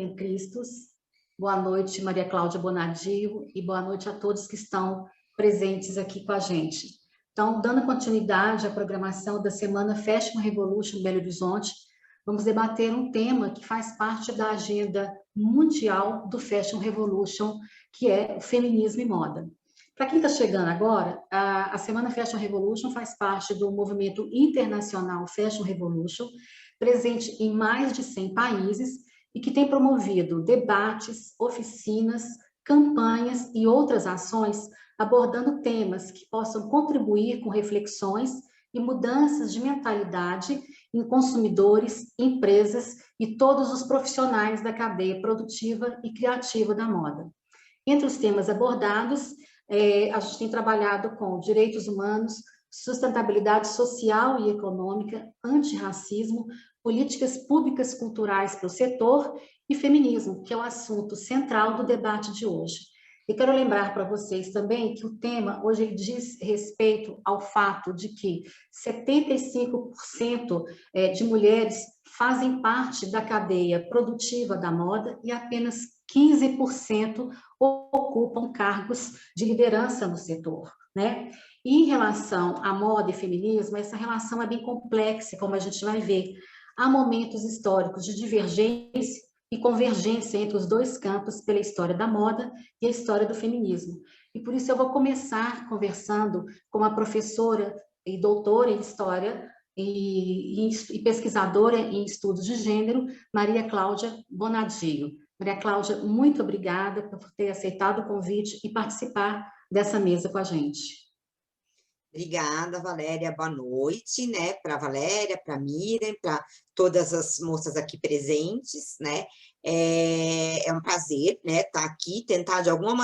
em Cristo. Boa noite, Maria Cláudia Bonadio, e boa noite a todos que estão presentes aqui com a gente. Então, dando continuidade à programação da Semana Fashion Revolution Belo Horizonte, vamos debater um tema que faz parte da agenda mundial do Fashion Revolution, que é o feminismo e moda. Para quem está chegando agora, a Semana Fashion Revolution faz parte do movimento internacional Fashion Revolution, presente em mais de 100 países e que tem promovido debates, oficinas, campanhas e outras ações abordando temas que possam contribuir com reflexões e mudanças de mentalidade em consumidores, empresas e todos os profissionais da cadeia produtiva e criativa da moda. Entre os temas abordados, a gente tem trabalhado com direitos humanos, sustentabilidade social e econômica, antirracismo, políticas públicas culturais para o setor e feminismo, que é o assunto central do debate de hoje. E quero lembrar para vocês também que o tema hoje diz respeito ao fato de que 75% de mulheres fazem parte da cadeia produtiva da moda e apenas 15% ocupam cargos de liderança no setor, né? E em relação à moda e feminismo, essa relação é bem complexa, como a gente vai ver. Há momentos históricos de divergência e convergência entre os dois campos pela história da moda e a história do feminismo. E por isso eu vou começar conversando com a professora e doutora em História e pesquisadora em estudos de gênero, Maria Cláudia Bonadio. Maria Cláudia, muito obrigada por ter aceitado o convite e participar dessa mesa com a gente. Obrigada, Valéria. Boa noite, né? Para a Valéria, para a Miriam, para todas as moças aqui presentes, né? É um prazer, né, estar aqui, tentar de alguma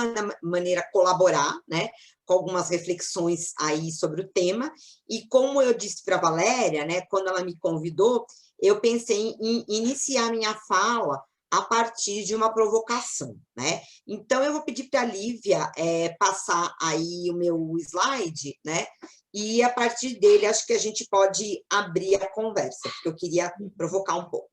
maneira colaborar, né, com algumas reflexões aí sobre o tema. E como eu disse para a Valéria, né, quando ela me convidou, eu pensei em iniciar minha fala a partir de uma provocação, né? Então, eu vou pedir para a Lívia passar aí o meu slide, né? E, a partir dele, acho que a gente pode abrir a conversa, porque eu queria provocar um pouco.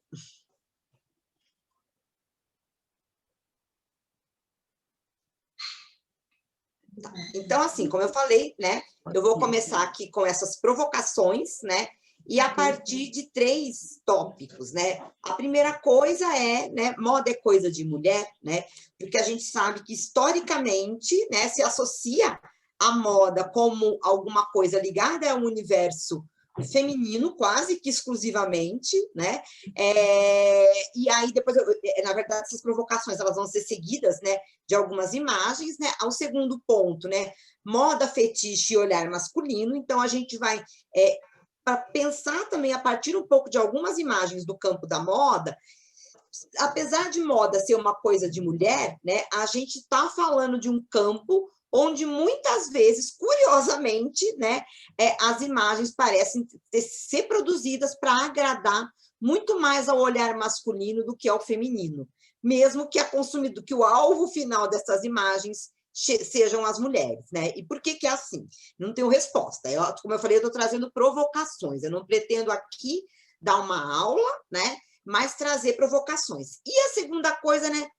Tá. Então, assim, como eu falei, né? Eu vou começar aqui com essas provocações, né? E a partir de 3 tópicos, né? A primeira coisa é, né, moda é coisa de mulher, né? Porque a gente sabe que, historicamente, né, se associa a moda como alguma coisa ligada ao universo feminino, quase que exclusivamente, né? E aí, depois, na verdade, essas provocações elas vão ser seguidas, né, de algumas imagens, né? Ao segundo ponto, né? Moda, fetiche e olhar masculino. Então, a gente vai... para pensar também a partir um pouco de algumas imagens do campo da moda, apesar de moda ser uma coisa de mulher, né, a gente está falando de um campo onde muitas vezes, curiosamente, né, as imagens parecem ser produzidas para agradar muito mais ao olhar masculino do que ao feminino, mesmo que que o alvo final dessas imagens sejam as mulheres, né? E por que é assim? Não tenho resposta. Como eu falei, eu estou trazendo provocações. Eu não pretendo aqui dar uma aula, né? Mas trazer provocações. E a segunda coisa, né?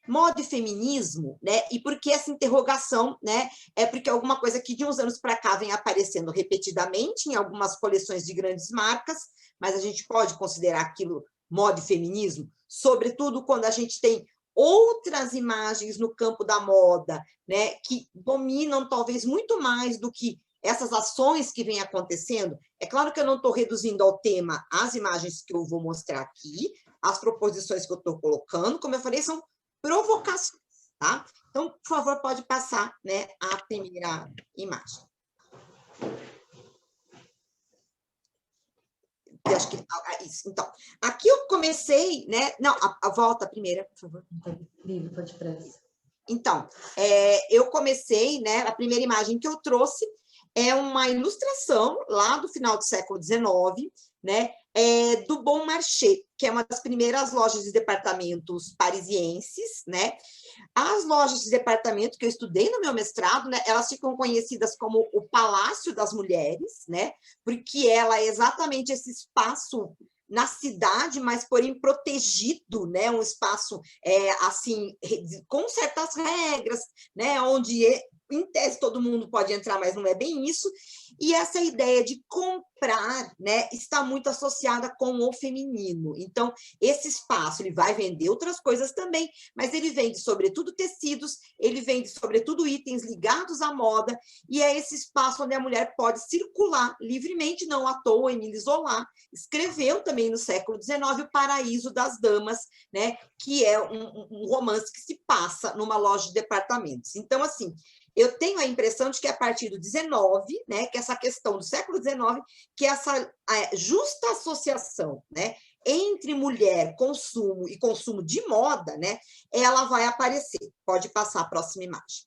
Moda e feminismo, né? E por que essa interrogação, né? É porque alguma coisa que de uns anos para cá vem aparecendo repetidamente em algumas coleções de grandes marcas, mas a gente pode considerar aquilo moda e feminismo, sobretudo quando a gente tem outras imagens no campo da moda, né, que dominam talvez muito mais do que essas ações que vêm acontecendo. É claro que eu não estou reduzindo ao tema as imagens que eu vou mostrar aqui, as proposições que eu estou colocando, como eu falei, são provocações, tá? Então, por favor, pode passar, né, a primeira imagem. Eu acho que isso. Então, aqui eu comecei, né? Não, a volta a primeira, por favor. Livre, pode pressa. Então, eu comecei, né? A primeira imagem que eu trouxe é uma ilustração lá do final do século XIX, né? Do Bon Marché, que é uma das primeiras lojas de departamentos parisienses, né? As lojas de departamento que eu estudei no meu mestrado, né, elas ficam conhecidas como o Palácio das Mulheres, né, porque ela é exatamente esse espaço na cidade, mas porém protegido, né? Um espaço assim, com certas regras, né? Onde em tese todo mundo pode entrar, mas não é bem isso. E essa ideia de comprar, né, está muito associada com o feminino. Então, esse espaço ele vai vender outras coisas também, mas ele vende sobretudo tecidos, ele vende sobretudo itens ligados à moda, e é esse espaço onde a mulher pode circular livremente. Não à toa, Émile Zola escreveu também no século XIX O Paraíso das Damas, né, que é um romance que se passa numa loja de departamentos. Então, assim, eu tenho a impressão de que a partir do 19, né, que essa questão do século 19, que essa justa associação, né, entre mulher, consumo e consumo de moda, né, ela vai aparecer. Pode passar a próxima imagem.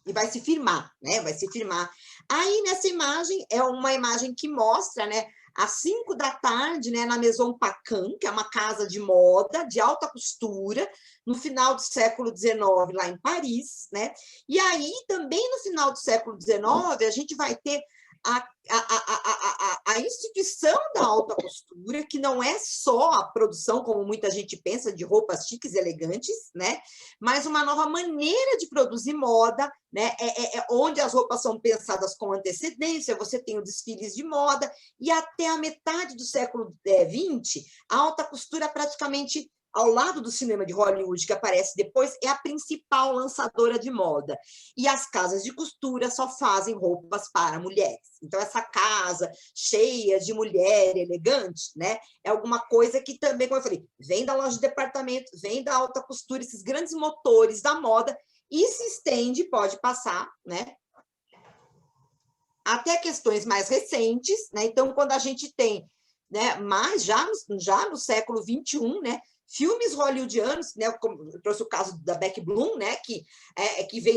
E vai se firmar, né? Vai se firmar. Aí, nessa imagem, é uma imagem que mostra, né, às 5 da tarde, né, na Maison Pacan, que é uma casa de moda, de alta costura, no final do século XIX, lá em Paris, né? E aí, também no final do século XIX, a gente vai ter a instituição da alta costura, que não é só a produção, como muita gente pensa, de roupas chiques e elegantes, né? Mas uma nova maneira de produzir moda, né? Onde as roupas são pensadas com antecedência, você tem os desfiles de moda, e até a metade do século XX, a alta costura praticamente, ao lado do cinema de Hollywood, que aparece depois, é a principal lançadora de moda. E as casas de costura só fazem roupas para mulheres. Então, essa casa cheia de mulher elegante, né, é alguma coisa que também, como eu falei, vem da loja de departamento, vem da alta costura, esses grandes motores da moda, e se estende, pode passar, né, até questões mais recentes, né? Então, quando a gente tem, né, mas já no século XXI, né, filmes hollywoodianos, né, como eu trouxe o caso da Beck Bloom, né, que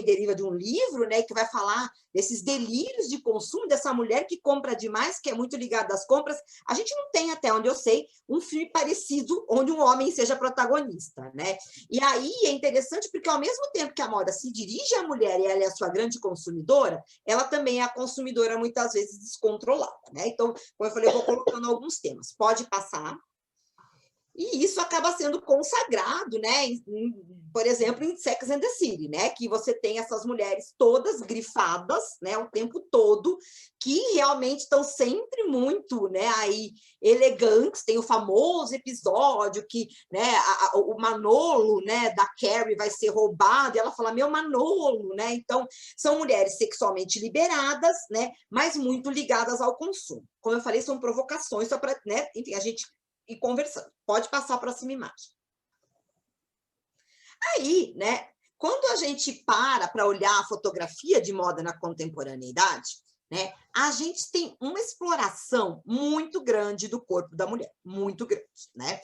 deriva de um livro, né, que vai falar desses delírios de consumo dessa mulher que compra demais, que é muito ligada às compras. A gente não tem, até onde eu sei, um filme parecido onde um homem seja protagonista, né? E aí é interessante porque, ao mesmo tempo que a moda se dirige à mulher e ela é a sua grande consumidora, ela também é a consumidora muitas vezes descontrolada, né? Então, como eu falei, eu vou colocando alguns temas. Pode passar. E isso acaba sendo consagrado, né? Por exemplo, em Sex and the City, né? Que você tem essas mulheres todas grifadas, né? O tempo todo, que realmente estão sempre muito, né? Aí elegantes. Tem o famoso episódio que, né? O Manolo, né? Da Carrie vai ser roubado e ela fala meu Manolo, né? Então são mulheres sexualmente liberadas, né? Mas muito ligadas ao consumo. Como eu falei, são provocações só para, né? Enfim, a gente e conversando. Pode passar a próxima imagem. Aí, né, quando a gente para olhar a fotografia de moda na contemporaneidade, né, a gente tem uma exploração muito grande do corpo da mulher, muito grande, né?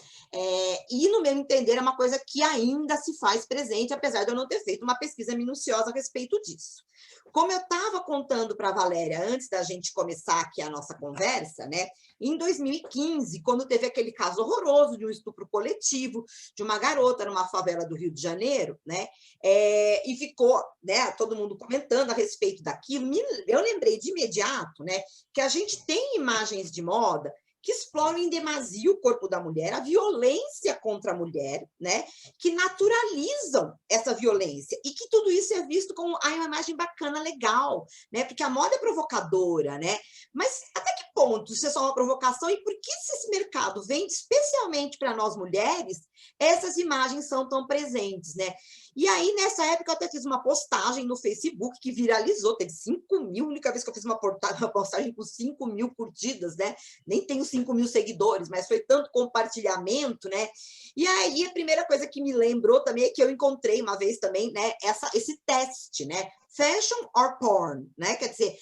E, no meu entender, é uma coisa que ainda se faz presente, apesar de eu não ter feito uma pesquisa minuciosa a respeito disso. Como eu estava contando para a Valéria antes da gente começar aqui a nossa conversa, né? Em 2015, quando teve aquele caso horroroso de um estupro coletivo de uma garota numa favela do Rio de Janeiro, né? E ficou, né, todo mundo comentando a respeito daquilo, eu lembrei de imediato, né, que a gente tem imagens de moda que exploram em demasia o corpo da mulher, a violência contra a mulher, né, que naturalizam essa violência, e que tudo isso é visto como uma imagem bacana, legal, né, porque a moda é provocadora, né, mas até que ponto isso é só uma provocação, e por que se esse mercado vende especialmente para nós mulheres, essas imagens são tão presentes, né? E aí, nessa época, eu até fiz uma postagem no Facebook que viralizou, teve 5.000, a única vez que eu fiz uma postagem com 5.000 curtidas, né? Nem tenho 5.000 seguidores, mas foi tanto compartilhamento, né? E aí, a primeira coisa que me lembrou também é que eu encontrei uma vez também, né? Esse teste, né? Fashion or porn, né? Quer dizer,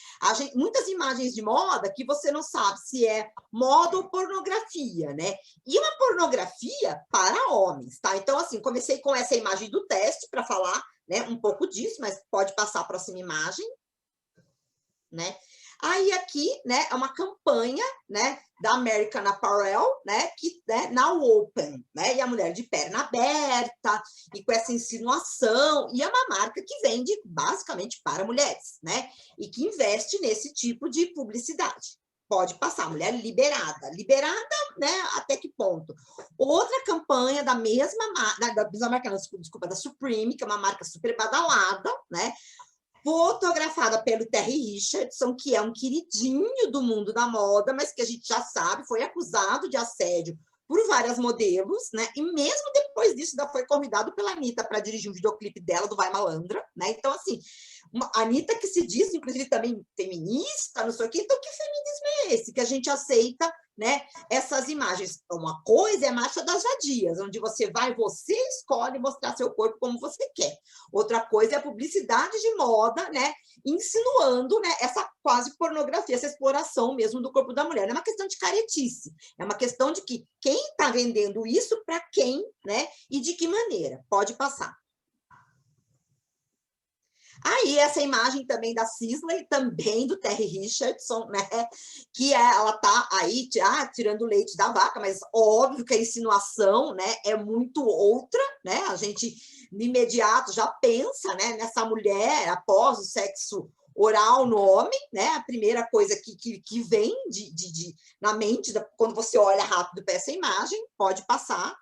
muitas imagens de moda que você não sabe se é moda ou pornografia, né? E uma pornografia para homens, tá? Então, assim, comecei com essa imagem do teste para falar, né, um pouco disso, mas pode passar a próxima imagem, né? Aí aqui, né, é uma campanha, né, da American Apparel, né, que, né, now open, né, e a mulher de perna aberta e com essa insinuação, e é uma marca que vende basicamente para mulheres, né, e que investe nesse tipo de publicidade. pode passar, mulher liberada. Liberada, né, até que ponto? Outra campanha da mesma marca, desculpa, da Supreme, que é uma marca super badalada, né, fotografada pelo Terry Richardson, que é um queridinho do mundo da moda, mas que a gente já sabe, foi acusado de assédio por várias modelos, né? E mesmo depois disso, ainda foi convidado pela Anitta para dirigir um videoclipe dela, do Vai Malandra, né? Então, assim, a Anitta que se diz, inclusive, também feminista, não sei o quê, então que feminismo é esse? Que a gente aceita, né, essas imagens. Uma coisa é a marcha das vadias, onde você escolhe mostrar seu corpo como você quer. Outra coisa é a publicidade de moda, né, insinuando, né, essa quase pornografia, essa exploração mesmo do corpo da mulher. Não é uma questão de caretice, é uma questão de que quem está vendendo isso para quem, né, e de que maneira. Pode passar. Aí, essa imagem também da Sisley, também do Terry Richardson, né? Que ela tá aí tirando leite da vaca, mas óbvio que a insinuação, né, é muito outra, né? A gente, de imediato, já pensa, né, nessa mulher após o sexo oral no homem, né? A primeira coisa que vem na mente, quando você olha rápido para essa imagem, pode passar,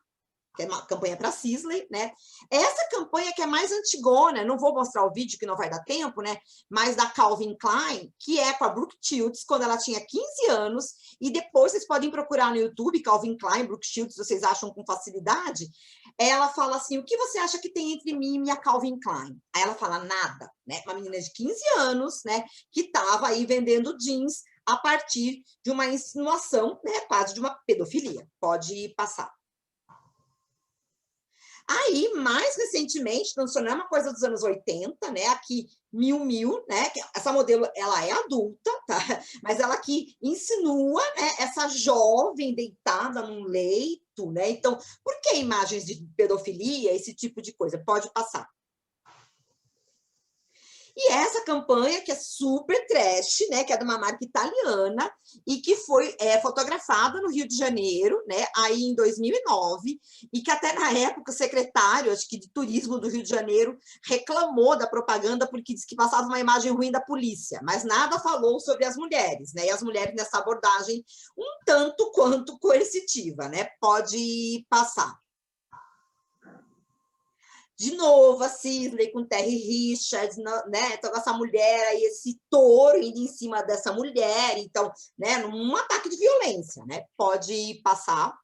que é uma campanha para Sisley, né? Essa campanha que é mais antigona, não vou mostrar o vídeo que não vai dar tempo, né? Mas da Calvin Klein, que é com a Brooke Shields, quando ela tinha 15 anos, e depois vocês podem procurar no YouTube, Calvin Klein, Brooke Shields, vocês acham com facilidade. Ela fala assim, o que você acha que tem entre mim e minha Calvin Klein? Aí ela fala, nada, né? Uma menina de 15 anos, né? Que estava aí vendendo jeans a partir de uma insinuação, né? Quase de uma pedofilia. Pode passar. Aí, mais recentemente, não é uma coisa dos anos 80, né? Aqui, Miu Miu, né? Essa modelo, ela é adulta, tá? Mas ela que insinua, né, essa jovem deitada num leito, né? Então, por que imagens de pedofilia, esse tipo de coisa? Pode passar. E essa campanha, que é super trash, né, que é de uma marca italiana, e que foi fotografada no Rio de Janeiro, né, aí em 2009, e que até na época o secretário, acho que de turismo do Rio de Janeiro, reclamou da propaganda porque disse que passava uma imagem ruim da polícia, mas nada falou sobre as mulheres, né, e as mulheres nessa abordagem um tanto quanto coercitiva, né, pode passar. De novo, a Sisley com Terry Richards, né? Então, essa mulher aí, esse touro indo em cima dessa mulher, então, né? Num ataque de violência, né? Pode passar.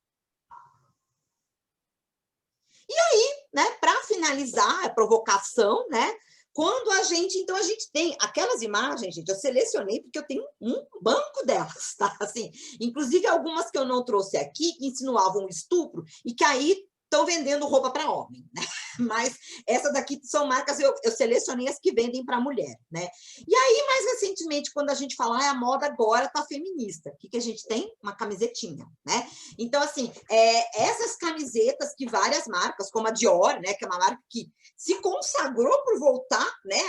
E aí, né? Para finalizar a provocação, né? Quando então a gente tem aquelas imagens, gente, eu selecionei porque eu tenho um banco delas, tá? Assim, inclusive algumas que eu não trouxe aqui, que insinuavam estupro, e que aí estão vendendo roupa para homem, né? Mas essa daqui são marcas, eu selecionei as que vendem para mulher, né? E aí, mais recentemente, quando a gente fala, a moda agora tá feminista, o que a gente tem? Uma camisetinha, né? Então, assim, essas camisetas que várias marcas, como a Dior, né, que é uma marca que se consagrou por voltar, né,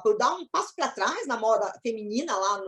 por dar um passo para trás na moda feminina lá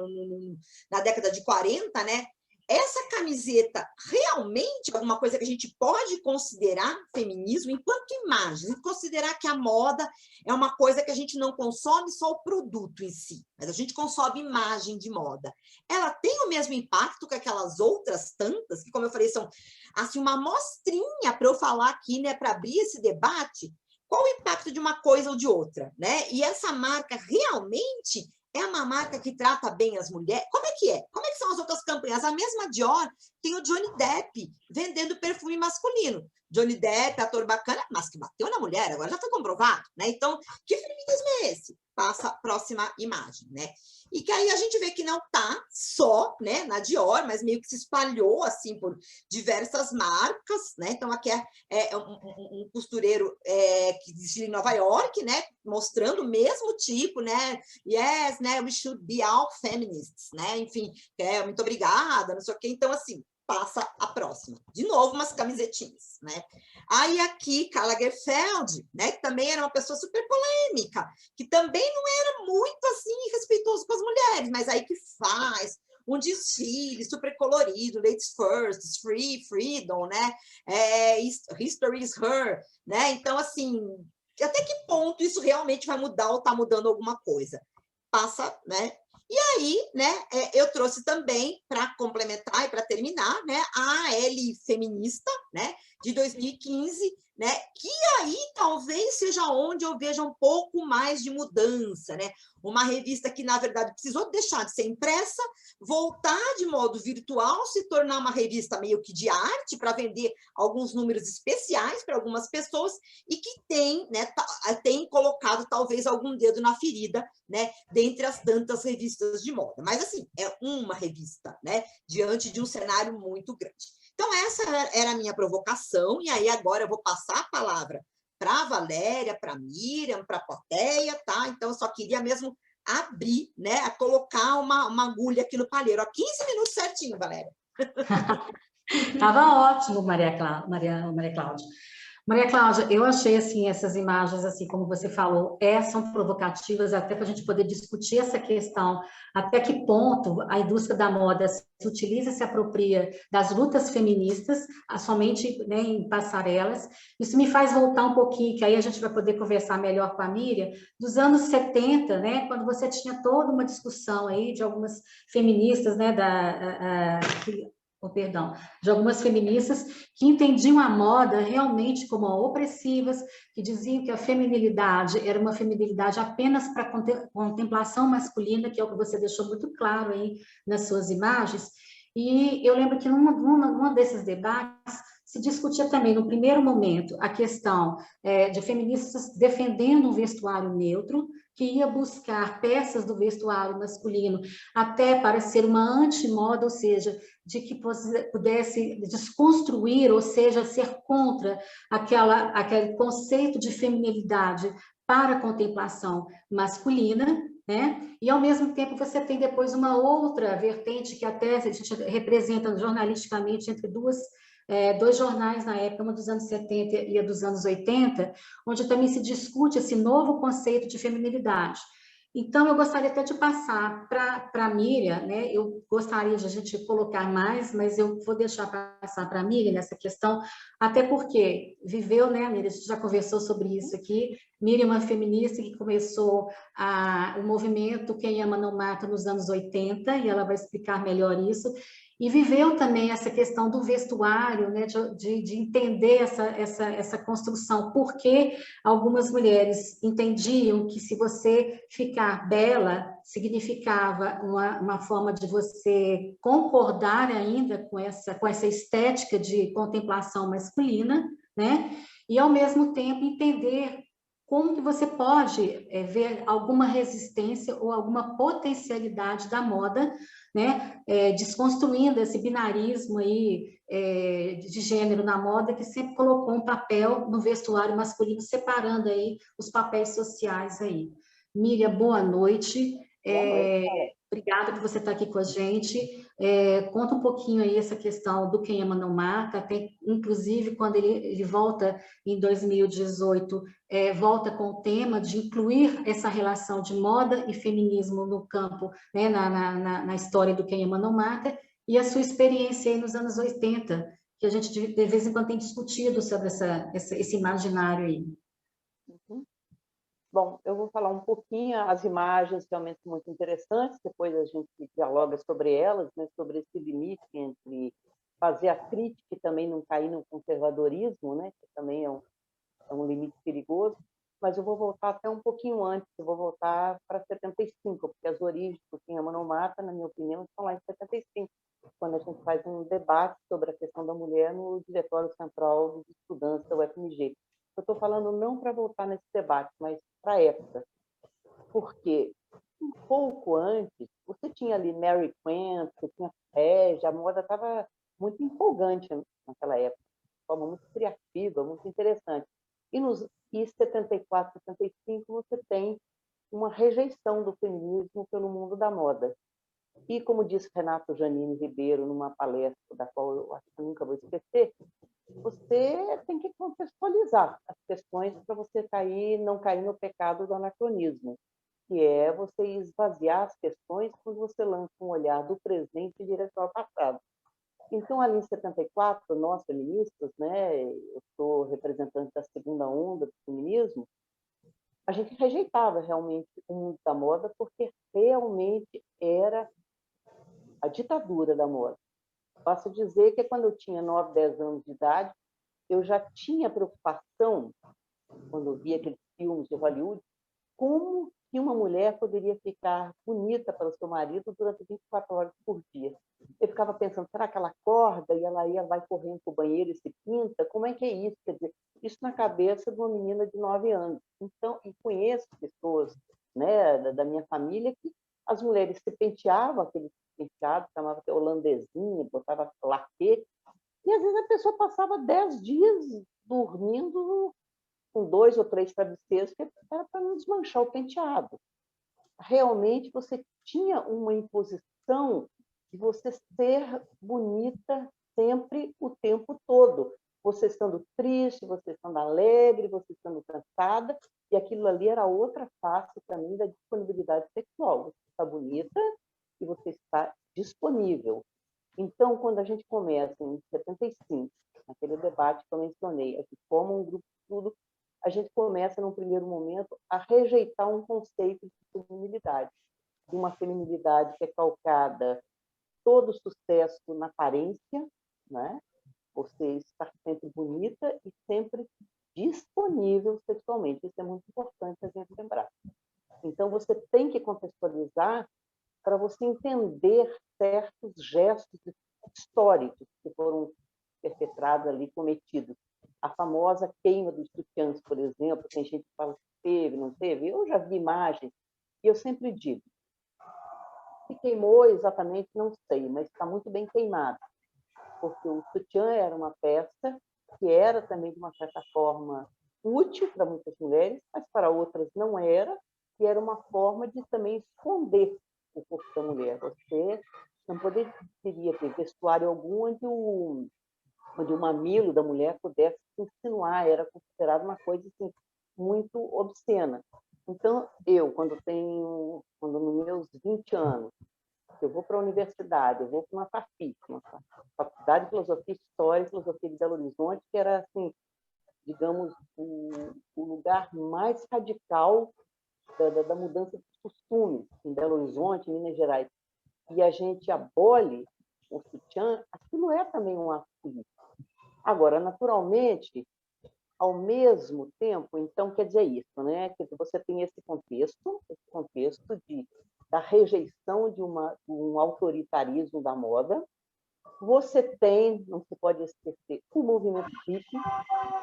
na década de 40, né? Essa camiseta realmente é alguma coisa que a gente pode considerar feminismo enquanto imagem, considerar que a moda é uma coisa que a gente não consome só o produto em si, mas a gente consome imagem de moda. Ela tem o mesmo impacto que aquelas outras tantas, que, como eu falei, são assim, uma amostrinha para eu falar aqui, né, para abrir esse debate, qual o impacto de uma coisa ou de outra, né? E essa marca realmente é uma marca que trata bem as mulheres? Como é que é? Como é que são as outras campanhas? A mesma Dior tem o Johnny Depp vendendo perfume masculino. Johnny Depp, ator bacana, mas que bateu na mulher, agora já foi comprovado, né? Então, que feminismo é esse? Passa a próxima imagem, né? E que aí a gente vê que não tá só, né, na Dior, mas meio que se espalhou, assim, por diversas marcas, né? Então, aqui é um costureiro que desfila em Nova York, né? Mostrando o mesmo tipo, né? Yes, né? We should be all feminists, né? Enfim, muito obrigada, não sei o quê. Então, assim, passa a próxima. De novo, umas camisetinhas, né? Aí aqui, Karl Lagerfeld, né? Que também era uma pessoa super polêmica, que também não era muito, assim, respeitoso com as mulheres, mas aí que faz um desfile super colorido, ladies first, free, freedom, né? History is her, né? Então, assim, até que ponto isso realmente vai mudar ou está mudando alguma coisa? Passa, né? E aí, né, eu trouxe também, para complementar e para terminar, né, a L Feminista, né, de 2015, né, que aí talvez seja onde eu veja um pouco mais de mudança, né? Uma revista que, na verdade, precisou deixar de ser impressa, voltar de modo virtual, se tornar uma revista meio que de arte, para vender alguns números especiais para algumas pessoas, e que tem, né, tem colocado talvez algum dedo na ferida, né, dentre as tantas revistas de moda. Mas, assim, é uma revista, né, diante de um cenário muito grande. Então, essa era a minha provocação, e aí agora eu vou passar a palavra para a Valéria, para a Miriam, para a plateia, tá? Então, eu só queria mesmo abrir, né, a colocar uma agulha aqui no palheiro. Ó, 15 minutos certinho, Valéria. Tava ótimo, Maria Cláudia. Maria Cláudia, eu achei assim essas imagens, assim como você falou, são provocativas até para a gente poder discutir essa questão, até que ponto a indústria da moda se utiliza, se apropria das lutas feministas, somente, né, em passarelas. Isso me faz voltar um pouquinho, que aí a gente vai poder conversar melhor com a Miriam, dos anos 70, né, quando você tinha toda uma discussão aí de algumas feministas, né, perdão, de algumas feministas que entendiam a moda realmente como opressivas, que diziam que a feminilidade era uma feminilidade apenas para contemplação masculina, que é o que você deixou muito claro aí nas suas imagens. E eu lembro que num desses debates se discutia também, no primeiro momento, a questão de feministas defendendo um vestuário neutro, que ia buscar peças do vestuário masculino até para ser uma antimoda, ou seja, de que pudesse desconstruir, ou seja, ser contra aquele conceito de feminilidade para a contemplação masculina, né? E, ao mesmo tempo, você tem depois uma outra vertente que até a gente representa jornalisticamente entre dois jornais na época, uma dos anos 70 e a dos anos 80, onde também se discute esse novo conceito de feminilidade. Então, eu gostaria até de passar para a Miriam, né? Eu gostaria de a gente colocar mais, mas eu vou deixar passar para a Miriam nessa questão, até porque viveu, né, Miriam? A gente já conversou sobre isso aqui. Miriam é uma feminista que começou o movimento Quem Ama Não Mata nos anos 80, e ela vai explicar melhor isso. E viveu também essa questão do vestuário, né, de entender essa construção, porque algumas mulheres entendiam que se você ficar bela, significava uma forma de você concordar ainda com essa estética de contemplação masculina, né? E, ao mesmo tempo, entender como que você pode ver alguma resistência ou alguma potencialidade da moda, né? Desconstruindo esse binarismo aí de gênero na moda, que sempre colocou um papel no vestuário masculino, separando aí os papéis sociais aí. Miriam, boa noite. Boa noite. Obrigada por você estar aqui com a gente. Conta um pouquinho aí essa questão do Quem Ama Não Mata, até, inclusive, quando ele volta em 2018, volta com o tema de incluir essa relação de moda e feminismo no campo, né, na história do Quem Ama Não Mata, e a sua experiência aí nos anos 80, que a gente de vez em quando tem discutido sobre esse imaginário aí. Uhum. Bom, eu vou falar um pouquinho, as imagens realmente são muito interessantes, depois a gente dialoga sobre elas, né, sobre esse limite entre fazer a crítica e também não cair no conservadorismo, né, que também é um limite perigoso, mas eu vou voltar até um pouquinho antes, eu vou voltar para 75, porque as origens do Quem Ama Não Mata, na minha opinião, estão lá em 75, quando a gente faz um debate sobre a questão da mulher no Diretório Central de Estudantes da UFMG. Eu estou falando não para voltar nesse debate, mas para a época, porque um pouco antes, você tinha ali Mary Quant, você tinha a moda estava muito empolgante naquela época, de forma muito criativa, muito interessante. E 74, 75, você tem uma rejeição do feminismo pelo mundo da moda. E, como disse Renato Janine Ribeiro, numa palestra, da qual eu acho que nunca vou esquecer, você tem que contextualizar as questões para você não cair no pecado do anacronismo, que é você esvaziar as questões quando você lança um olhar do presente em direção ao passado. Então, ali em 74, nós feministas, né, eu sou representante da segunda onda do feminismo, a gente rejeitava realmente o mundo da moda porque realmente era a ditadura da moda. Posso dizer que quando eu tinha 9, 10 anos de idade, eu já tinha preocupação, quando eu via aqueles filmes de Hollywood, como que uma mulher poderia ficar bonita para o seu marido durante 24 horas por dia. Eu ficava pensando, será que ela acorda e ela vai correndo para o banheiro e se pinta? Como é que é isso? Quer dizer, isso na cabeça de uma menina de 9 anos. Então, e conheço pessoas, né, da minha família que as mulheres se penteavam, aquele penteado, chamava de holandesinha, botava laque, e às vezes a pessoa passava 10 dias dormindo com 2 ou 3 travesseiros, que era para não desmanchar o penteado. Realmente você tinha uma imposição de você ser bonita sempre, o tempo todo. Você estando triste, você estando alegre, você estando cansada, e aquilo ali era outra face também da disponibilidade sexual. Você está bonita e você está disponível. Então, quando a gente começa em 75, naquele debate que eu mencionei, aqui como um grupo de estudo, a gente começa, num primeiro momento, a rejeitar um conceito de feminilidade, de uma feminilidade que é calcada todo sucesso na aparência, né? Você estar sempre bonita e sempre disponível sexualmente. Isso é muito importante a gente lembrar. Então, você tem que contextualizar para você entender certos gestos históricos que foram perpetrados ali, cometidos. A famosa queima dos sutiãs, por exemplo, tem gente que fala que teve, não teve. Eu já vi imagens e eu sempre digo, se queimou exatamente, não sei, mas está muito bem queimado, porque o sutiã era uma peça que era também, de uma certa forma, útil para muitas mulheres, mas para outras não era, e era uma forma de também esconder o corpo da mulher. Você não poderia ter vestuário algum onde o mamilo da mulher pudesse se insinuar, era considerado uma coisa assim, muito obscena. Então, quando nos meus 20 anos, eu vou para a universidade, eu vou para uma FAFIC, uma Faculdade de Filosofia e História e Filosofia de Belo Horizonte, que era, assim, digamos, o lugar mais radical da mudança de costumes em Belo Horizonte, em Minas Gerais. E a gente abole o sutiã, aquilo é também um ato político. Agora, naturalmente, ao mesmo tempo, então, quer dizer isso, né? Quer dizer, você tem esse contexto da rejeição de um autoritarismo da moda. Você tem, não se pode esquecer, o movimento hippie,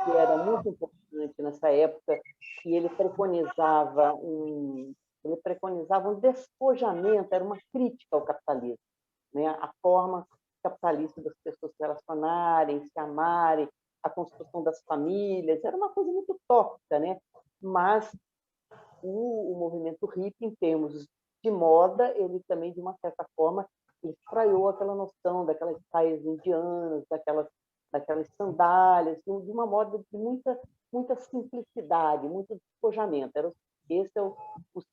que era muito importante nessa época, e ele preconizava um despojamento, era uma crítica ao capitalismo, né? A forma capitalista das pessoas se relacionarem, se amarem, a construção das famílias, era uma coisa muito utópica, né? Mas o movimento hippie, em termos de moda, ele também, de uma certa forma, espraiou aquela noção daquelas saias indianas, daquelas sandálias, de uma moda de muita simplicidade, muito despojamento. Esse é o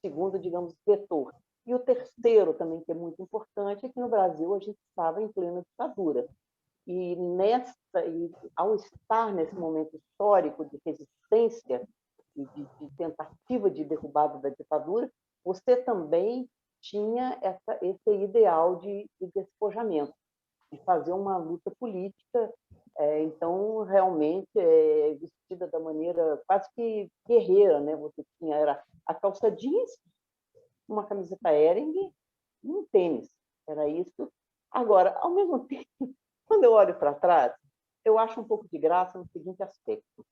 segundo, digamos, vetor. E o terceiro também, que é muito importante, é que no Brasil a gente estava em plena ditadura. E ao estar nesse momento histórico de resistência e de tentativa de derrubada da ditadura, você também tinha esse ideal de despojamento, de fazer uma luta política, então, realmente, vestida da maneira quase que guerreira, né? Você era a calça jeans, uma camiseta Hering e um tênis. Era isso. Agora, ao mesmo tempo, quando eu olho para trás, eu acho um pouco de graça no seguinte aspecto.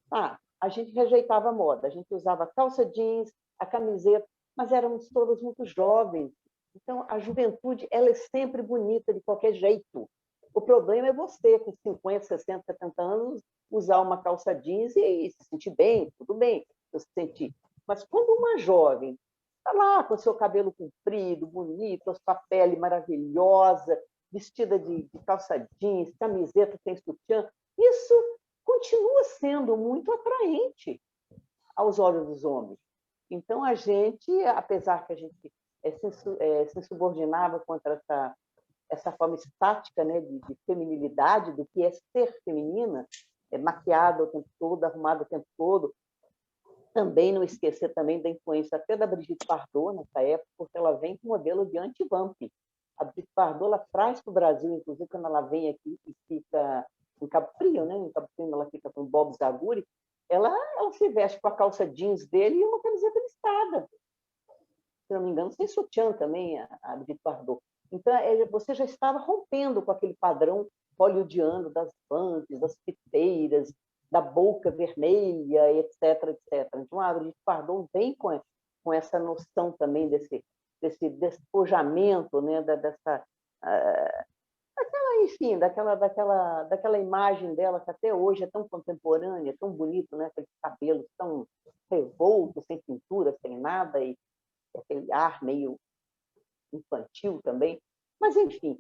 A gente rejeitava a moda, a gente usava calça jeans, a camiseta, mas éramos todas muito jovens. Então, a juventude, ela é sempre bonita de qualquer jeito. O problema é você, com 50, 60, 70 anos, usar uma calça jeans e se sentir bem, tudo bem, se sentir. Mas quando uma jovem está lá com seu cabelo comprido, bonito, a sua pele maravilhosa, vestida de calça jeans, camiseta sem sutiã, isso continua sendo muito atraente aos olhos dos homens. Então, a gente, apesar que a gente se subordinava contra essa forma estática, né, de feminilidade, do que é ser feminina, maquiada o tempo todo, arrumada o tempo todo, Também não esquecer também da influência até da Brigitte Bardot nessa época, porque ela vem com modelo de anti-vamp. A Brigitte Bardot ela traz para o Brasil, inclusive quando ela vem aqui e fica em Cabo Frio, né? Em Cabo Frio ela fica com o Bob Zaguri, ela se veste com a calça jeans dele e uma camiseta listada. Se não me engano, sem sutiã também, a Brigitte Bardot. Então, você já estava rompendo com aquele padrão hollywoodiano das vamps, das piteiras, da boca vermelha, etc, etc. Então, a Brigitte Bardot vem com essa noção também desse despojamento, né, enfim, daquela imagem dela que até hoje é tão contemporânea, tão bonito, né, aqueles cabelos tão revoltos, sem pintura, sem nada, e aquele ar meio infantil também. Mas, enfim,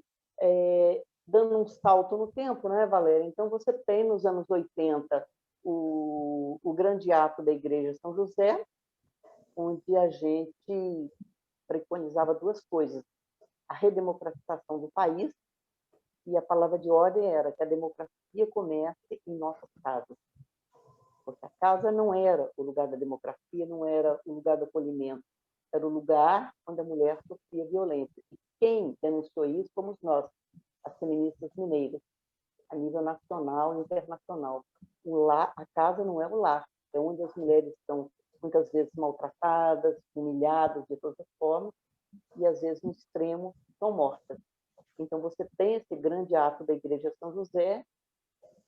dando um salto no tempo, né, Valéria? Então, você tem, nos anos 80, o grande ato da Igreja São José, onde a gente preconizava duas coisas: a redemocratização do país, e a palavra de ordem era que a democracia comece em nossas casas. Porque a casa não era o lugar da democracia, não era o lugar do acolhimento, era o lugar onde a mulher sofria violência. E quem denunciou isso fomos nós, as feministas mineiras, a nível nacional e internacional. A casa não é o lar, é onde as mulheres são muitas vezes maltratadas, humilhadas de todas as formas, e às vezes no extremo são mortas. Então você tem esse grande ato da Igreja São José,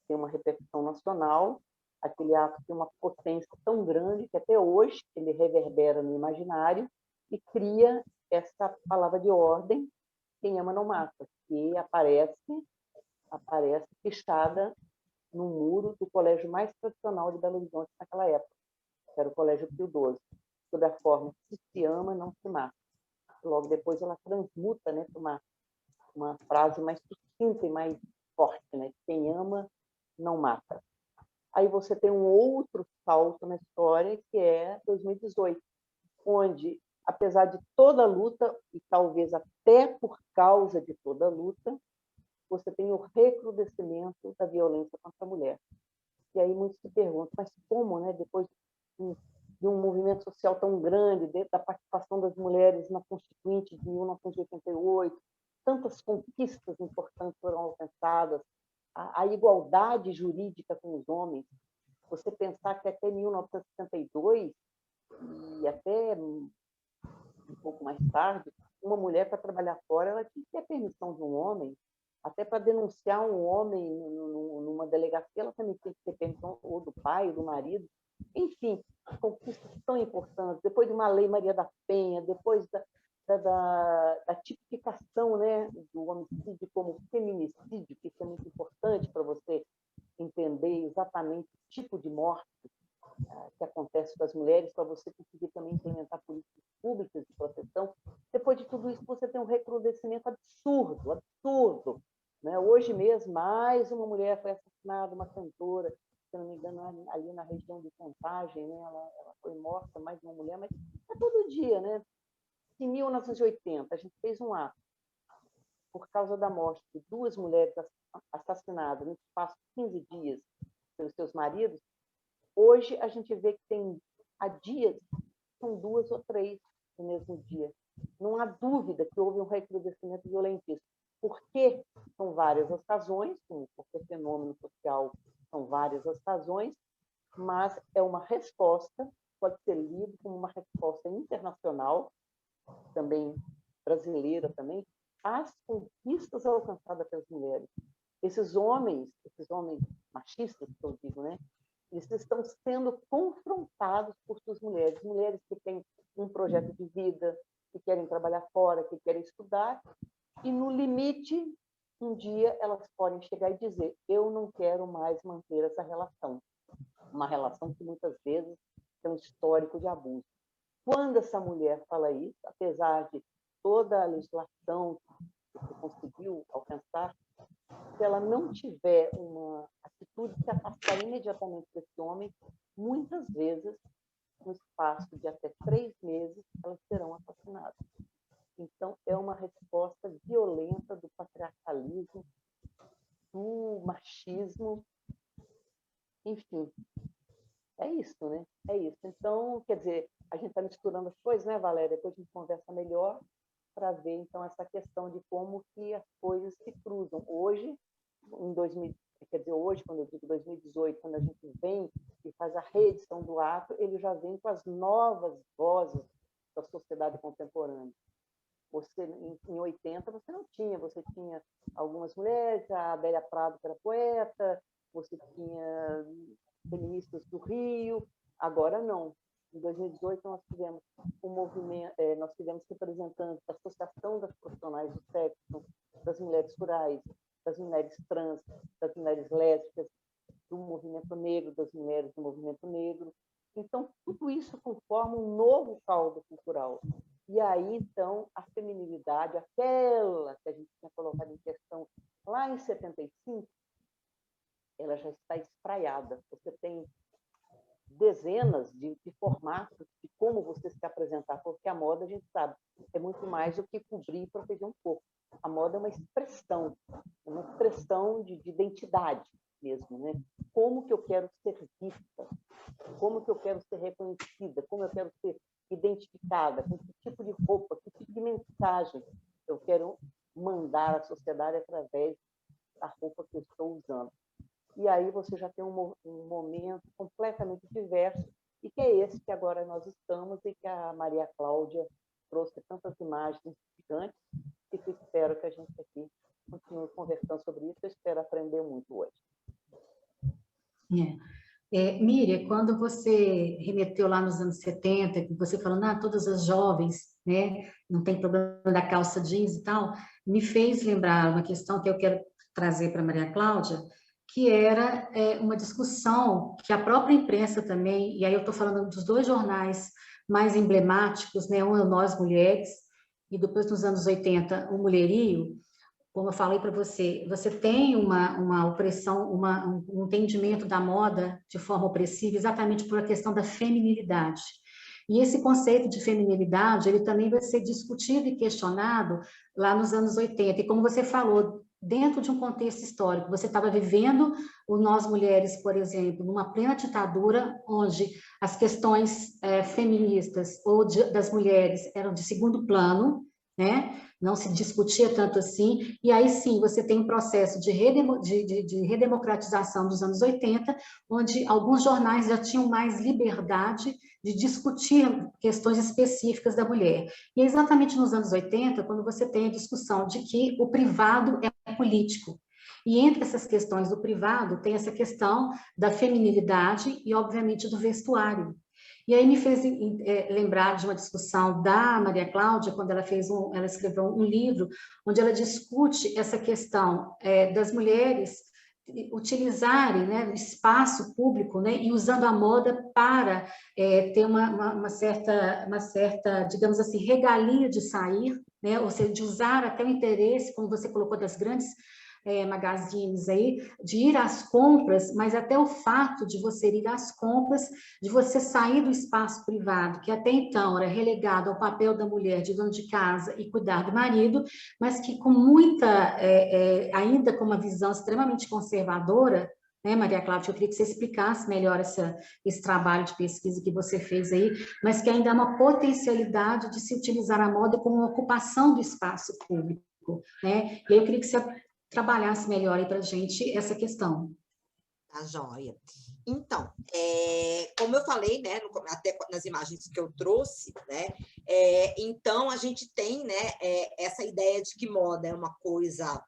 tem uma repercussão nacional, aquele ato tem uma potência tão grande que até hoje ele reverbera no imaginário e cria essa palavra de ordem: quem ama não mata, que aparece pichada no muro do colégio mais tradicional de Belo Horizonte naquela época, que era o Colégio Pio XII, sob a forma se ama, não se mata. Logo depois ela transmuta, né, para uma frase mais sucinta e mais forte, né? Quem ama não mata. Aí você tem um outro salto na história, que é 2018, onde, apesar de toda a luta, e talvez até por causa de toda a luta, você tem o recrudescimento da violência contra a mulher. E aí muitos se perguntam, mas como, né, depois de um movimento social tão grande, da participação das mulheres na Constituinte de 1988, tantas conquistas importantes foram alcançadas, a igualdade jurídica com os homens. Você pensar que até 1962, e até um pouco mais tarde, uma mulher, para trabalhar fora, ela tinha que ter a permissão de um homem. Até para denunciar um homem numa delegacia, ela também tinha que ter permissão ou do pai, ou do marido. Enfim, conquistas tão importantes. Depois de uma lei Maria da Penha, depois da tipificação, né, do homicídio como feminicídio, que isso é muito importante para você entender exatamente o tipo de morte que acontece com as mulheres, para você conseguir também implementar políticas públicas de proteção. Depois de tudo isso, você tem um recrudescimento absurdo, absurdo. Né? Hoje mesmo, mais uma mulher foi assassinada, uma cantora, se não me engano, ali na região de Contagem, né? Ela foi morta, mais uma mulher, mas é todo dia, né? Em 1980, a gente fez um ato por causa da morte de duas mulheres assassinadas no espaço de 15 dias pelos seus maridos. Hoje, a gente vê que tem, há dias, são 2 ou 3 no mesmo dia. Não há dúvida que houve um recrudescimento violentíssimo. Porque são várias as razões, porque fenômeno social são várias as razões, mas é uma resposta, pode ser lido como uma resposta internacional, também brasileira também, às conquistas alcançadas pelas mulheres. Esses homens machistas, que eu digo, né? Eles estão sendo confrontados por suas mulheres que têm um projeto de vida, que querem trabalhar fora, que querem estudar, e no limite, um dia elas podem chegar e dizer: eu não quero mais manter essa relação. Uma relação que muitas vezes tem um histórico de abuso. Quando essa mulher fala isso, apesar de toda a legislação que você conseguiu alcançar, se ela não tiver uma atitude de se afastar imediatamente desse homem, muitas vezes, no espaço de até 3 meses, elas serão assassinadas. Então, é uma resposta violenta do patriarcalismo, do machismo, enfim. é isso, né? É isso. Então, quer dizer, a gente está misturando as coisas, né, Valéria? Depois a gente conversa melhor para ver, então, essa questão de como que as coisas se cruzam. Hoje, em 2000, quer dizer, hoje, quando eu digo 2018, quando a gente vem e faz a reedição do ato, ele já vem com as novas vozes da sociedade contemporânea. Você, em 80, você não tinha, você tinha algumas mulheres, a Adélia Prado, que era poeta, você tinha feministas do Rio, agora não. Em 2018, nós tivemos um movimento, nós tivemos representantes da Associação das Profissionais do Sexo, das mulheres rurais, das mulheres trans, das mulheres lésbicas, do movimento negro, das mulheres do movimento negro. Então, tudo isso conforma um novo caldo cultural. E aí, então, a feminilidade, aquela que a gente tinha colocado em questão lá em 75, ela já está espraiada. Você tem dezenas de formatos de como você se apresentar, porque a moda, a gente sabe, é muito mais do que cobrir e proteger um corpo. A moda é uma expressão de identidade mesmo, né? Como que eu quero ser vista, como que eu quero ser reconhecida, como eu quero ser identificada, com que tipo de roupa, que tipo de mensagem eu quero mandar à sociedade através da roupa que eu estou usando. E aí você já tem um momento completamente diverso, e que é esse que agora nós estamos, e que a Maria Cláudia trouxe tantas imagens gigantes, e que espero que a gente aqui continue conversando sobre isso. Eu espero aprender muito hoje. Miriam, quando você remeteu lá nos anos 70, que você falou, todas as jovens, né, não tem problema da calça jeans e tal, me fez lembrar uma questão que eu quero trazer para a Maria Cláudia, que era uma discussão que a própria imprensa também, e aí eu estou falando dos dois jornais mais emblemáticos, né, um é o Nós Mulheres, e depois nos anos 80, o Mulherio. Como eu falei para você, você tem uma opressão, um entendimento da moda de forma opressiva exatamente por a questão da feminilidade. E esse conceito de feminilidade, ele também vai ser discutido e questionado lá nos anos 80. E como você falou, dentro de um contexto histórico, você estava vivendo o Nós Mulheres, por exemplo, numa plena ditadura, onde as questões feministas ou das mulheres eram de segundo plano, né? Não se discutia tanto assim, e aí sim você tem um processo de redemocratização dos anos 80, onde alguns jornais já tinham mais liberdade de discutir questões específicas da mulher. E é exatamente nos anos 80, quando você tem a discussão de que o privado é político. E entre essas questões do privado, tem essa questão da feminilidade e, obviamente, do vestuário. E aí me fez lembrar de uma discussão da Maria Cláudia, quando ela escreveu um livro, onde ela discute essa questão das mulheres utilizarem, né, o espaço público, né, e usando a moda para ter uma certa, digamos assim, regalia de sair, né, ou seja, de usar até o interesse, como você colocou, das grandes magazines aí, de ir às compras, mas até o fato de você ir às compras, de você sair do espaço privado, que até então era relegado ao papel da mulher de dona de casa e cuidar do marido, mas que com muita, ainda com uma visão extremamente conservadora, né, Maria Cláudia, eu queria que você explicasse melhor esse trabalho de pesquisa que você fez aí, mas que ainda há uma potencialidade de se utilizar a moda como uma ocupação do espaço público, né? E aí eu queria que você trabalhasse melhor aí para a gente essa questão. Tá joia. Então, como eu falei, né, até nas imagens que eu trouxe, né, então a gente tem, né, essa ideia de que moda é uma coisa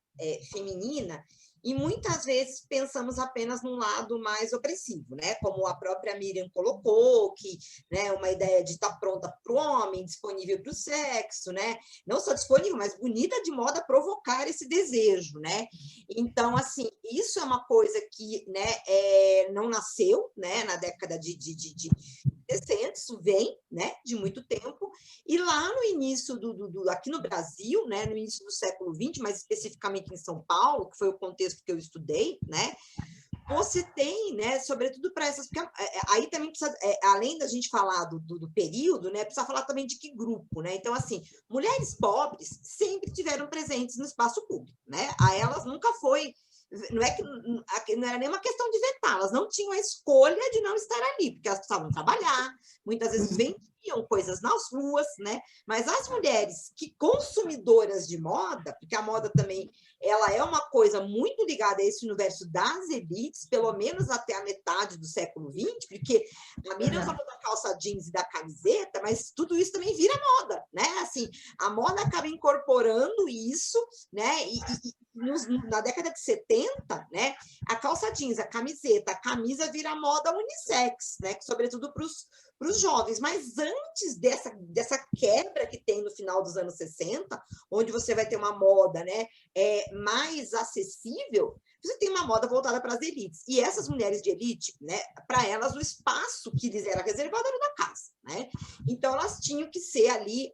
feminina, e muitas vezes pensamos apenas num lado mais opressivo, né? Como a própria Miriam colocou, que, né, uma ideia de estar pronta para o homem, disponível para o sexo, né? Não só disponível, mas bonita de modo a provocar esse desejo, né? Então, assim, isso é uma coisa que, né, não nasceu, né, na década de 60, isso vem, né, de muito tempo, e lá no início aqui no Brasil, né, no início do século XX, mais especificamente em São Paulo, que foi o contexto que eu estudei, né, você tem, né, sobretudo para essas, porque aí também precisa, além da gente falar do período, né, precisa falar também de que grupo, né, então, assim, mulheres pobres sempre tiveram presentes no espaço público, né, a elas nunca foi não era nem uma questão de vetar, elas não tinham a escolha de não estar ali, porque elas precisavam trabalhar, muitas vezes vendiam coisas nas ruas, né? Mas as mulheres que consumidoras de moda, porque a moda também ela é uma coisa muito ligada a esse universo das elites, pelo menos até a metade do século XX, porque a Miriam falou da calça jeans e da camiseta, mas tudo isso também vira moda, né? Assim, a moda acaba incorporando isso, né? Na década de 70, né? A calça jeans, a camiseta, a camisa vira moda unissex, né? Sobretudo para os jovens. Mas antes dessa quebra que tem no final dos anos 60, onde você vai ter uma moda, né? Mais acessível, você tem uma moda voltada para as elites. E essas mulheres de elite, né, para elas, o espaço que lhes era reservado era da casa, né? Então, elas tinham que ser ali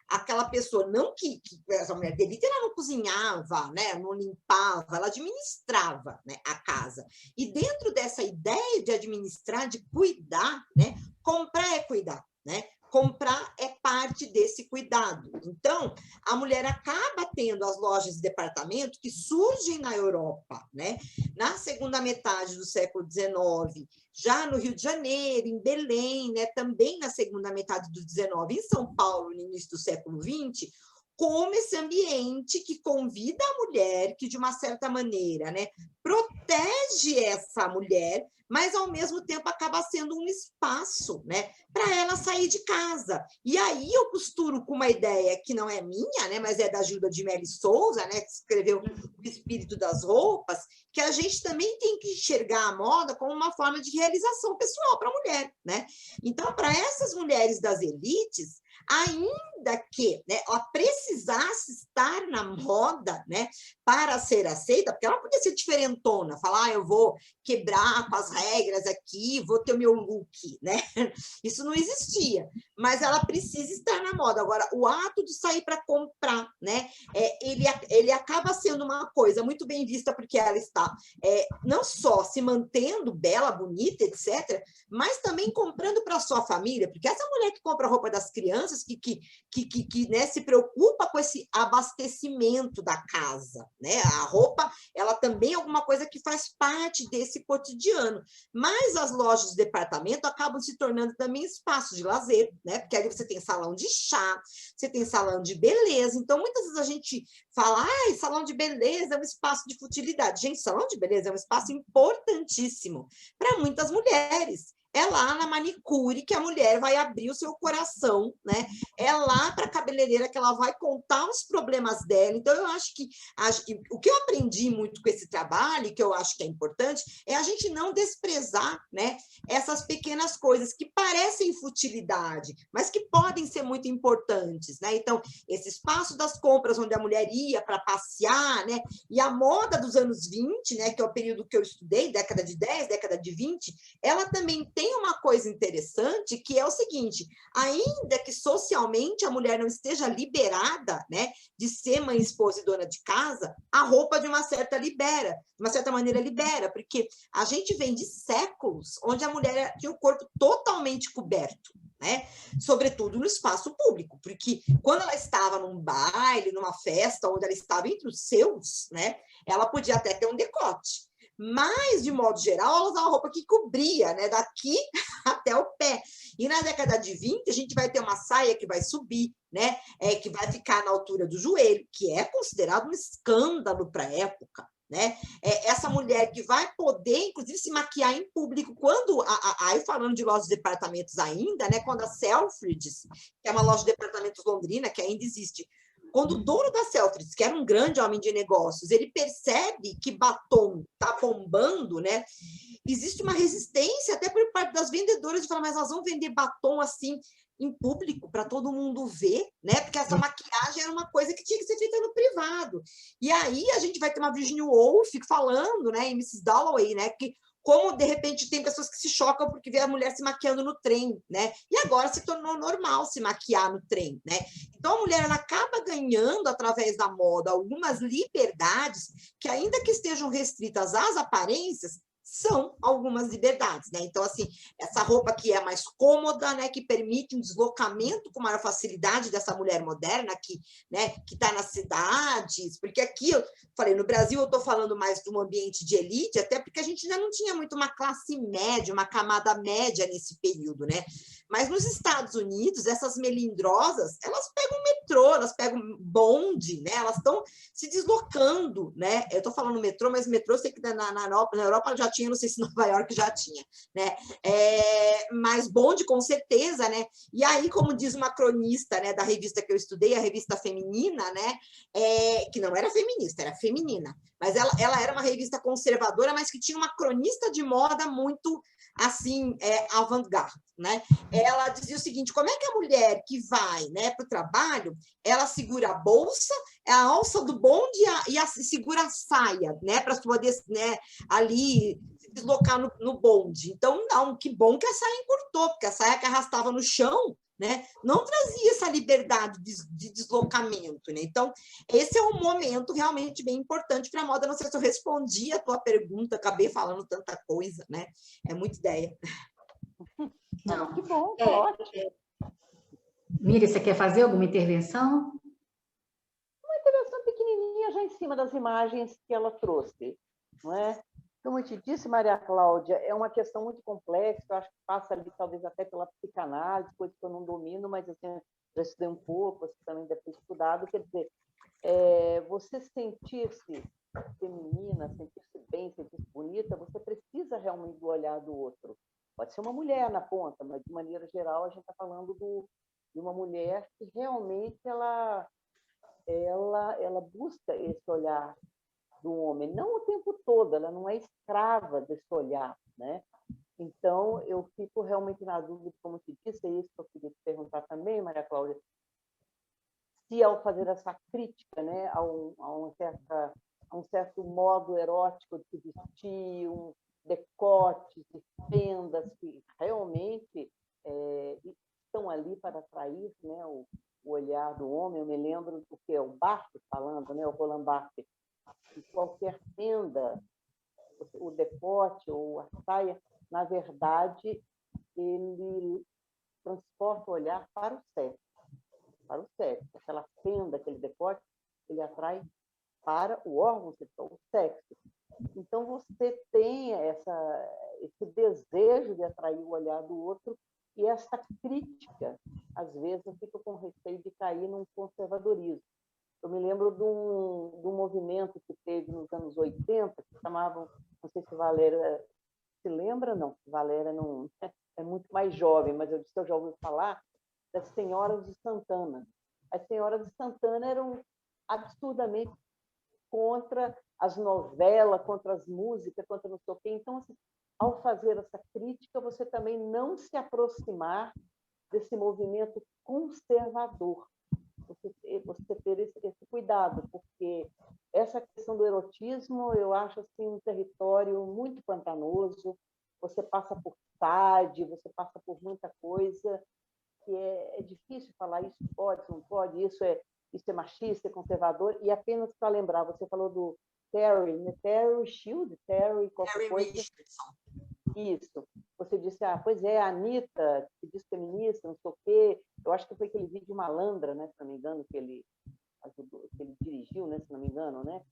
aquela pessoa, não que essa mulher de elite, ela não cozinhava, né, não limpava, ela administrava, né, a casa. E dentro dessa ideia de administrar, de cuidar, né, comprar é cuidar, né? Comprar é parte desse cuidado. Então, a mulher acaba tendo as lojas de departamento que surgem na Europa, né? Na segunda metade do século XIX, já no Rio de Janeiro, em Belém, né? Também na segunda metade do XIX, em São Paulo, no início do século XX, como esse ambiente que convida a mulher, que de uma certa maneira, né, protege essa mulher, mas ao mesmo tempo acaba sendo um espaço, né, para ela sair de casa. E aí eu costuro com uma ideia que não é minha, né, mas é da Gilda de Mello Souza, né, que escreveu O Espírito das Roupas, que a gente também tem que enxergar a moda como uma forma de realização pessoal para a mulher, né? Então, para essas mulheres das elites, ainda que, né, ela precisasse estar na moda, né, para ser aceita, porque ela podia ser diferentona, falar, eu vou quebrar com as regras aqui, vou ter o meu look, né? Isso não existia, mas ela precisa estar na moda. Agora, o ato de sair para comprar, né, ele acaba sendo uma coisa muito bem vista, porque ela está não só se mantendo bela, bonita, etc., mas também comprando para a sua família, porque essa mulher que compra roupa das crianças, que né, se preocupa com esse abastecimento da casa, né? A roupa, ela também é alguma coisa que faz parte desse cotidiano, mas as lojas de departamento acabam se tornando também espaços de lazer, né? Porque ali você tem salão de chá, você tem salão de beleza, então muitas vezes a gente fala, salão de beleza é um espaço de futilidade. Gente, salão de beleza é um espaço importantíssimo para muitas mulheres. É lá na manicure que a mulher vai abrir o seu coração, né? É lá para a cabeleireira que ela vai contar os problemas dela. Então, eu acho que o que eu aprendi muito com esse trabalho, que eu acho que é importante, é a gente não desprezar, né, essas pequenas coisas que parecem futilidade, mas que podem ser muito importantes, né? Então, esse espaço das compras onde a mulher ia para passear, né? E a moda dos anos 20, né, que é o período que eu estudei, década de 10, década de 20, ela também tem uma coisa interessante, que é o seguinte, ainda que socialmente a mulher não esteja liberada, né, de ser mãe, esposa e dona de casa, a roupa de uma certa maneira libera, porque a gente vem de séculos onde a mulher tinha o corpo totalmente coberto, né? Sobretudo no espaço público, porque quando ela estava num baile, numa festa, onde ela estava entre os seus, né, ela podia até ter um decote, mas, de modo geral, ela usava uma roupa que cobria, né, daqui até o pé. E na década de 20, a gente vai ter uma saia que vai subir, né, que vai ficar na altura do joelho, que é considerado um escândalo para a época. Né? Essa mulher que vai poder, inclusive, se maquiar em público, quando, aí falando de lojas de departamentos ainda, né, quando a Selfridges, que é uma loja de departamentos londrina, que ainda existe, quando o dono da Selfridges, que era um grande homem de negócios, ele percebe que batom está bombando, né? Existe uma resistência até por parte das vendedoras de falar, mas elas vão vender batom assim em público para todo mundo ver, né? Porque essa maquiagem era uma coisa que tinha que ser feita no privado. E aí a gente vai ter uma Virginia Woolf falando, né, em Mrs. Dalloway, né, que como, de repente, tem pessoas que se chocam porque vê a mulher se maquiando no trem, né? E agora se tornou normal se maquiar no trem, né? Então, a mulher ela acaba ganhando, através da moda, algumas liberdades que, ainda que estejam restritas às aparências, são algumas liberdades, né? Então, assim, essa roupa que é mais cômoda, né, que permite um deslocamento com maior facilidade dessa mulher moderna que, né, que está nas cidades, porque aqui, eu falei, no Brasil eu estou falando mais de um ambiente de elite, até porque a gente ainda não tinha muito uma classe média, uma camada média nesse período, né? Mas nos Estados Unidos, essas melindrosas, elas pegam metrô, elas pegam bonde, né? Elas estão se deslocando, né? Eu estou falando metrô, mas metrô eu sei que na Europa já tinha, não sei se Nova York já tinha, né? Mas bonde, com certeza, né? E aí, como diz uma cronista, né, da revista que eu estudei, a revista Feminina, né? Que não era feminista, era feminina, mas ela era uma revista conservadora, mas que tinha uma cronista de moda muito, assim, avant-garde, né? Ela dizia o seguinte, como é que a mulher que vai, né, para o trabalho, ela segura a bolsa, a alça do bonde e segura a saia, né, para poder, né, ali se deslocar no bonde. Então, não, que bom que a saia encurtou, porque a saia que arrastava no chão, né, não trazia essa liberdade de deslocamento, né? Então, esse é um momento realmente bem importante para a moda. Não sei se eu respondi a tua pergunta, acabei falando tanta coisa, né? É muita ideia. Não, que bom, tá ótimo. Miri, você quer fazer alguma intervenção? Uma intervenção pequenininha já em cima das imagens que ela trouxe, não é? Como eu te disse, Maria Cláudia, é uma questão muito complexa, eu acho que passa ali talvez até pela psicanálise, coisa que eu não domino, mas assim, já estudei um pouco, você também deve ter estudado, quer dizer, você sentir-se feminina, sentir-se bem, sentir-se bonita, você precisa realmente do olhar do outro. Pode ser uma mulher na ponta, mas de maneira geral a gente está falando de uma mulher que realmente ela busca esse olhar do homem, não o tempo todo, ela não é escrava desse olhar, né? Então, eu fico realmente na dúvida, como te disse, é isso que eu queria te perguntar também, Maria Cláudia, se ao fazer essa crítica, né, a um certo modo erótico de se vestir, um decote de fendas que realmente estão ali para atrair, né, o olhar do homem. Eu me lembro do que é o Barthes falando, né, o Roland Barthes, que qualquer fenda, o decote ou a saia, na verdade, ele transporta o olhar para o sexo. Para o sexo. Aquela fenda, aquele decote, ele atrai para o órgão sexual, o sexo. Então, você tem esse desejo de atrair o olhar do outro e essa crítica, às vezes, eu fico com receio de cair num conservadorismo. Eu me lembro de um movimento que teve nos anos 80, que chamavam, não sei se Valéria se lembra, não, Valéria não é muito mais jovem, mas eu já ouvi falar das Senhoras de Santana. As Senhoras de Santana eram absurdamente contra as novelas, contra as músicas, contra não sei o quê. Então, assim, ao fazer essa crítica, você também não se aproximar desse movimento conservador. Você ter esse cuidado, porque essa questão do erotismo, eu acho assim, um território muito pantanoso. Você passa por TAD, você passa por muita coisa, que é difícil falar isso pode, não pode, isso é machista, é conservador. E apenas para lembrar, você falou do Terry, né? Terry Shield, Terry qualquer coisa. Isso. Você disse, pois é, a Anitta, que diz feminista, não sei o quê. Eu acho que foi aquele vídeo Malandra, né, se não me engano, que ele dirigiu, né, se não me engano, né?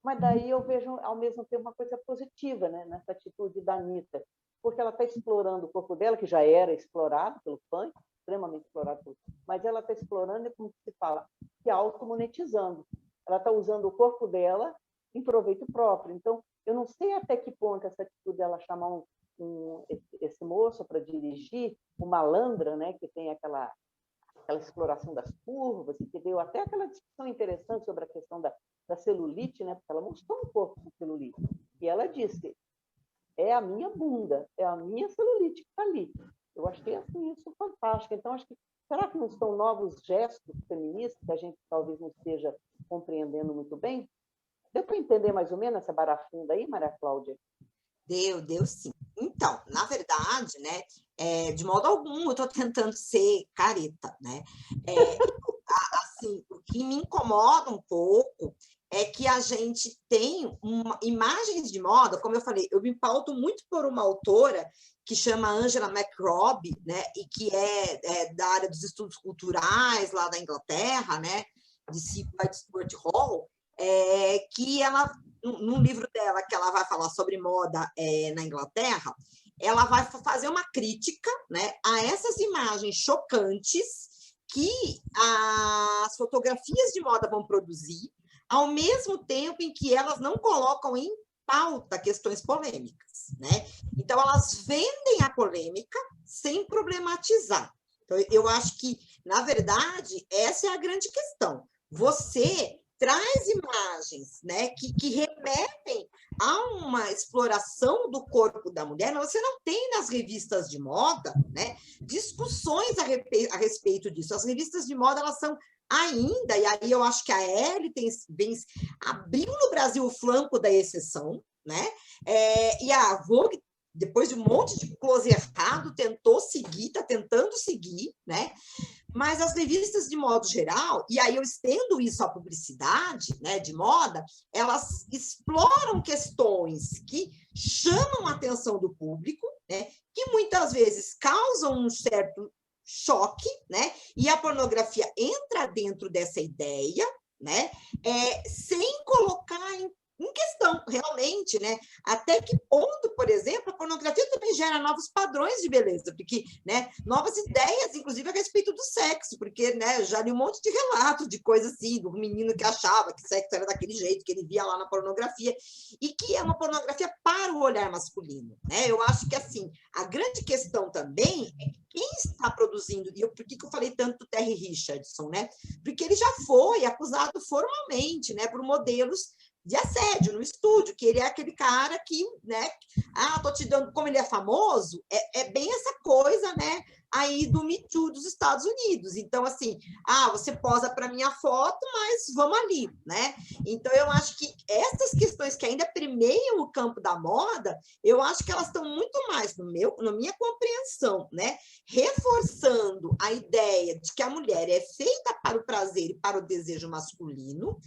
Mas daí eu vejo, ao mesmo tempo, uma coisa positiva, né, nessa atitude da Anitta, porque ela está explorando o corpo dela, que já era explorado pelo funk, extremamente explorado pelo funk, mas ela está explorando, como se fala, se automonetizando. Ela está usando o corpo dela em proveito próprio. Então, eu não sei até que ponto essa atitude dela chamar esse moço para dirigir, o Malandra, né, que tem aquela exploração das curvas, entendeu? Até aquela discussão interessante sobre a questão da celulite, né, porque ela mostrou um corpo com celulite. E ela disse, é a minha bunda, é a minha celulite que está ali. Eu achei assim, isso fantástico. Então, acho que, será que não são novos gestos feministas que a gente talvez não esteja compreendendo muito bem? Deu para entender mais ou menos essa barafunda aí, Maria Cláudia? Deu sim. Então, na verdade, né, de modo algum, eu estou tentando ser careta, né? Assim, o que me incomoda um pouco é que a gente tem imagens de moda, como eu falei, eu me pauto muito por uma autora que chama Angela McRobbie, né, e que é da área dos estudos culturais lá da Inglaterra, né, de Stuart Hall, que ela, num livro dela, que ela vai falar sobre moda na Inglaterra, ela vai fazer uma crítica, né, a essas imagens chocantes que as fotografias de moda vão produzir, ao mesmo tempo em que elas não colocam em pauta questões polêmicas, né? Então, elas vendem a polêmica sem problematizar. Então, eu acho que, na verdade, essa é a grande questão. Você traz imagens, né, que remetem a uma exploração do corpo da mulher, mas você não tem nas revistas de moda, né, discussões a respeito disso. As revistas de moda, elas são ainda, e aí eu acho que a Elle abriu no Brasil o flanco da exceção, né, e a Vogue, depois de um monte de close errado, tentou seguir, está tentando seguir, né? Mas as revistas, de modo geral, e aí eu estendo isso à publicidade, né, de moda, elas exploram questões que chamam a atenção do público, né, que muitas vezes causam um certo choque, né, e a pornografia entra dentro dessa ideia, né, sem colocar em questão, realmente, né? Até que ponto, por exemplo, a pornografia também gera novos padrões de beleza, porque, né, novas ideias, inclusive a respeito do sexo, porque, né, já li um monte de relatos de coisa assim, do menino que achava que sexo era daquele jeito, que ele via lá na pornografia, e que é uma pornografia para o olhar masculino, né? Eu acho que, assim, a grande questão também é que quem está produzindo, e por que eu falei tanto do Terry Richardson, né? Porque ele já foi acusado formalmente, né, por modelos de assédio no estúdio, que ele é aquele cara que, né, tô te dando, como ele é famoso, é bem essa coisa, né, aí do Me Too dos Estados Unidos. Então, assim, você posa para minha foto, mas vamos ali, né? Então, eu acho que essas questões que ainda permeiam o campo da moda, eu acho que elas estão muito mais, na minha compreensão, né, reforçando a ideia de que a mulher é feita para o prazer e para o desejo masculino,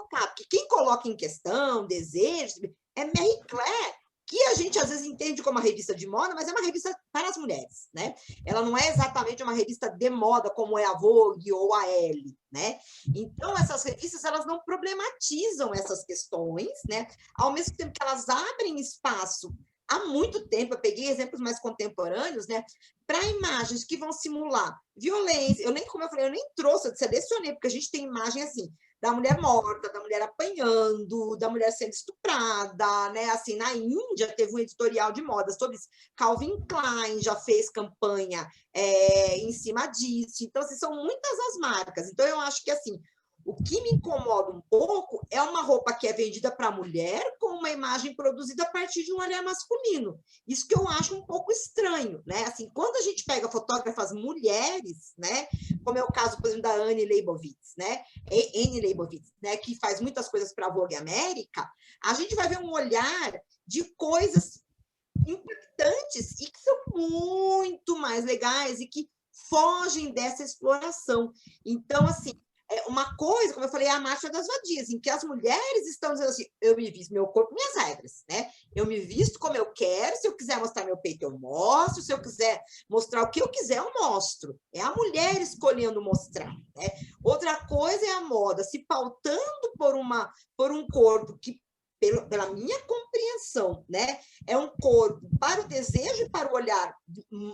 porque quem coloca em questão desejo é Marie Claire, que a gente às vezes entende como uma revista de moda, mas é uma revista para as mulheres, né? Ela não é exatamente uma revista de moda como é a Vogue ou a Elle, né? Então, essas revistas, elas não problematizam essas questões, né? Ao mesmo tempo que elas abrem espaço há muito tempo, eu peguei exemplos mais contemporâneos, né, para imagens que vão simular violência. Como eu falei, eu nem trouxe, eu selecionei, porque a gente tem imagem assim, da mulher morta, da mulher apanhando, da mulher sendo estuprada, né? Assim, na Índia teve um editorial de moda sobre isso. Calvin Klein já fez campanha em cima disso. Então, assim, são muitas as marcas. Então, eu acho que, assim, o que me incomoda um pouco é uma roupa que é vendida para a mulher com uma imagem produzida a partir de um olhar masculino. Isso que eu acho um pouco estranho, né? Assim, quando a gente pega fotógrafas mulheres, né, como é o caso, por exemplo, da Annie Leibovitz, né, que faz muitas coisas para a Vogue América, a gente vai ver um olhar de coisas impactantes e que são muito mais legais e que fogem dessa exploração. Então, assim, uma coisa, como eu falei, é a marcha das vadias, em que as mulheres estão dizendo assim, eu me visto, meu corpo, minhas regras, né? Eu me visto como eu quero, se eu quiser mostrar meu peito, eu mostro, se eu quiser mostrar o que eu quiser, eu mostro. É a mulher escolhendo mostrar, né? Outra coisa é a moda, se pautando por um corpo que, pela minha compreensão, né, é um corpo para o desejo e para o olhar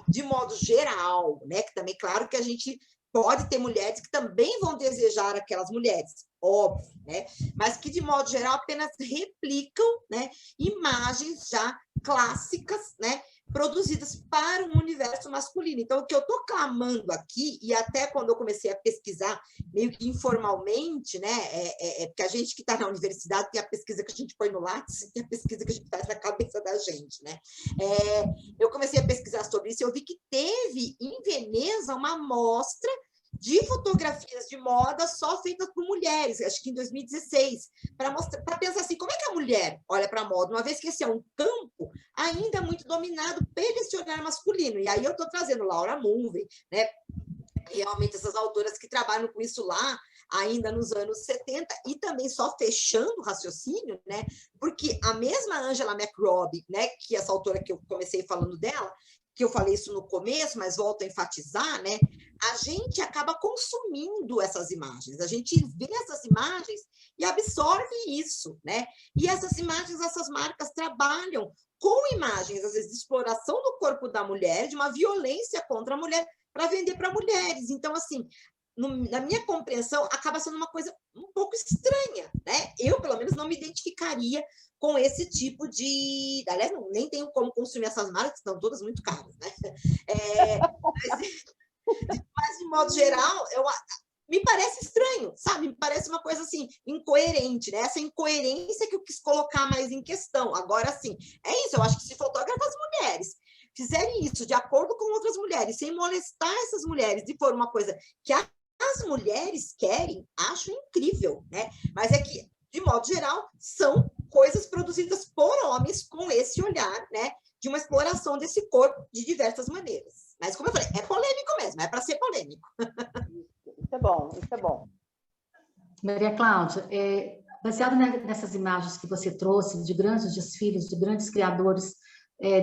de modo geral, né? Que também, claro que a gente pode ter mulheres que também vão desejar aquelas mulheres, óbvio, né? Mas que, de modo geral, apenas replicam, né, imagens já clássicas, né, produzidas para um universo masculino. Então, o que eu estou clamando aqui, e até quando eu comecei a pesquisar, meio que informalmente, né, porque a gente que está na universidade tem a pesquisa que a gente põe no lápis e tem a pesquisa que a gente faz na cabeça da gente, né? Eu comecei a pesquisar sobre isso e eu vi que teve, em Veneza, uma mostra de fotografias de moda só feitas por mulheres, acho que em 2016, para pensar assim, como é que a mulher olha para a moda, uma vez que esse é um campo ainda muito dominado pelo esse olhar masculino. E aí eu estou trazendo Laura Mulvey, né, realmente essas autoras que trabalham com isso lá, ainda nos anos 70, e também só fechando o raciocínio, né? Porque a mesma Angela McRobbie, né, que essa autora que eu comecei falando dela, que eu falei isso no começo, mas volto a enfatizar, né? A gente acaba consumindo essas imagens, a gente vê essas imagens e absorve isso, né? E essas imagens, essas marcas trabalham com imagens, às vezes, de exploração do corpo da mulher, de uma violência contra a mulher, para vender para mulheres. Então, assim, na minha compreensão, acaba sendo uma coisa um pouco estranha, né? Eu, pelo menos, não me identificaria com esse tipo de... Aliás, nem tenho como consumir essas marcas, estão todas muito caras, né? Mas, de modo geral, me parece estranho, sabe? Me parece uma coisa, assim, incoerente, né? Essa incoerência que eu quis colocar mais em questão. Agora, assim, é isso, eu acho que se fotógrafas mulheres fizerem isso de acordo com outras mulheres, sem molestar essas mulheres, e for uma coisa que as mulheres querem, acho incrível, né? Mas é que, de modo geral, são coisas produzidas por homens com esse olhar, né? De uma exploração desse corpo de diversas maneiras. Mas, como eu falei, é polêmico mesmo, é para ser polêmico. Isso é bom, isso é bom. Maria Cláudia, baseado nessas imagens que você trouxe de grandes desfiles, de grandes criadores,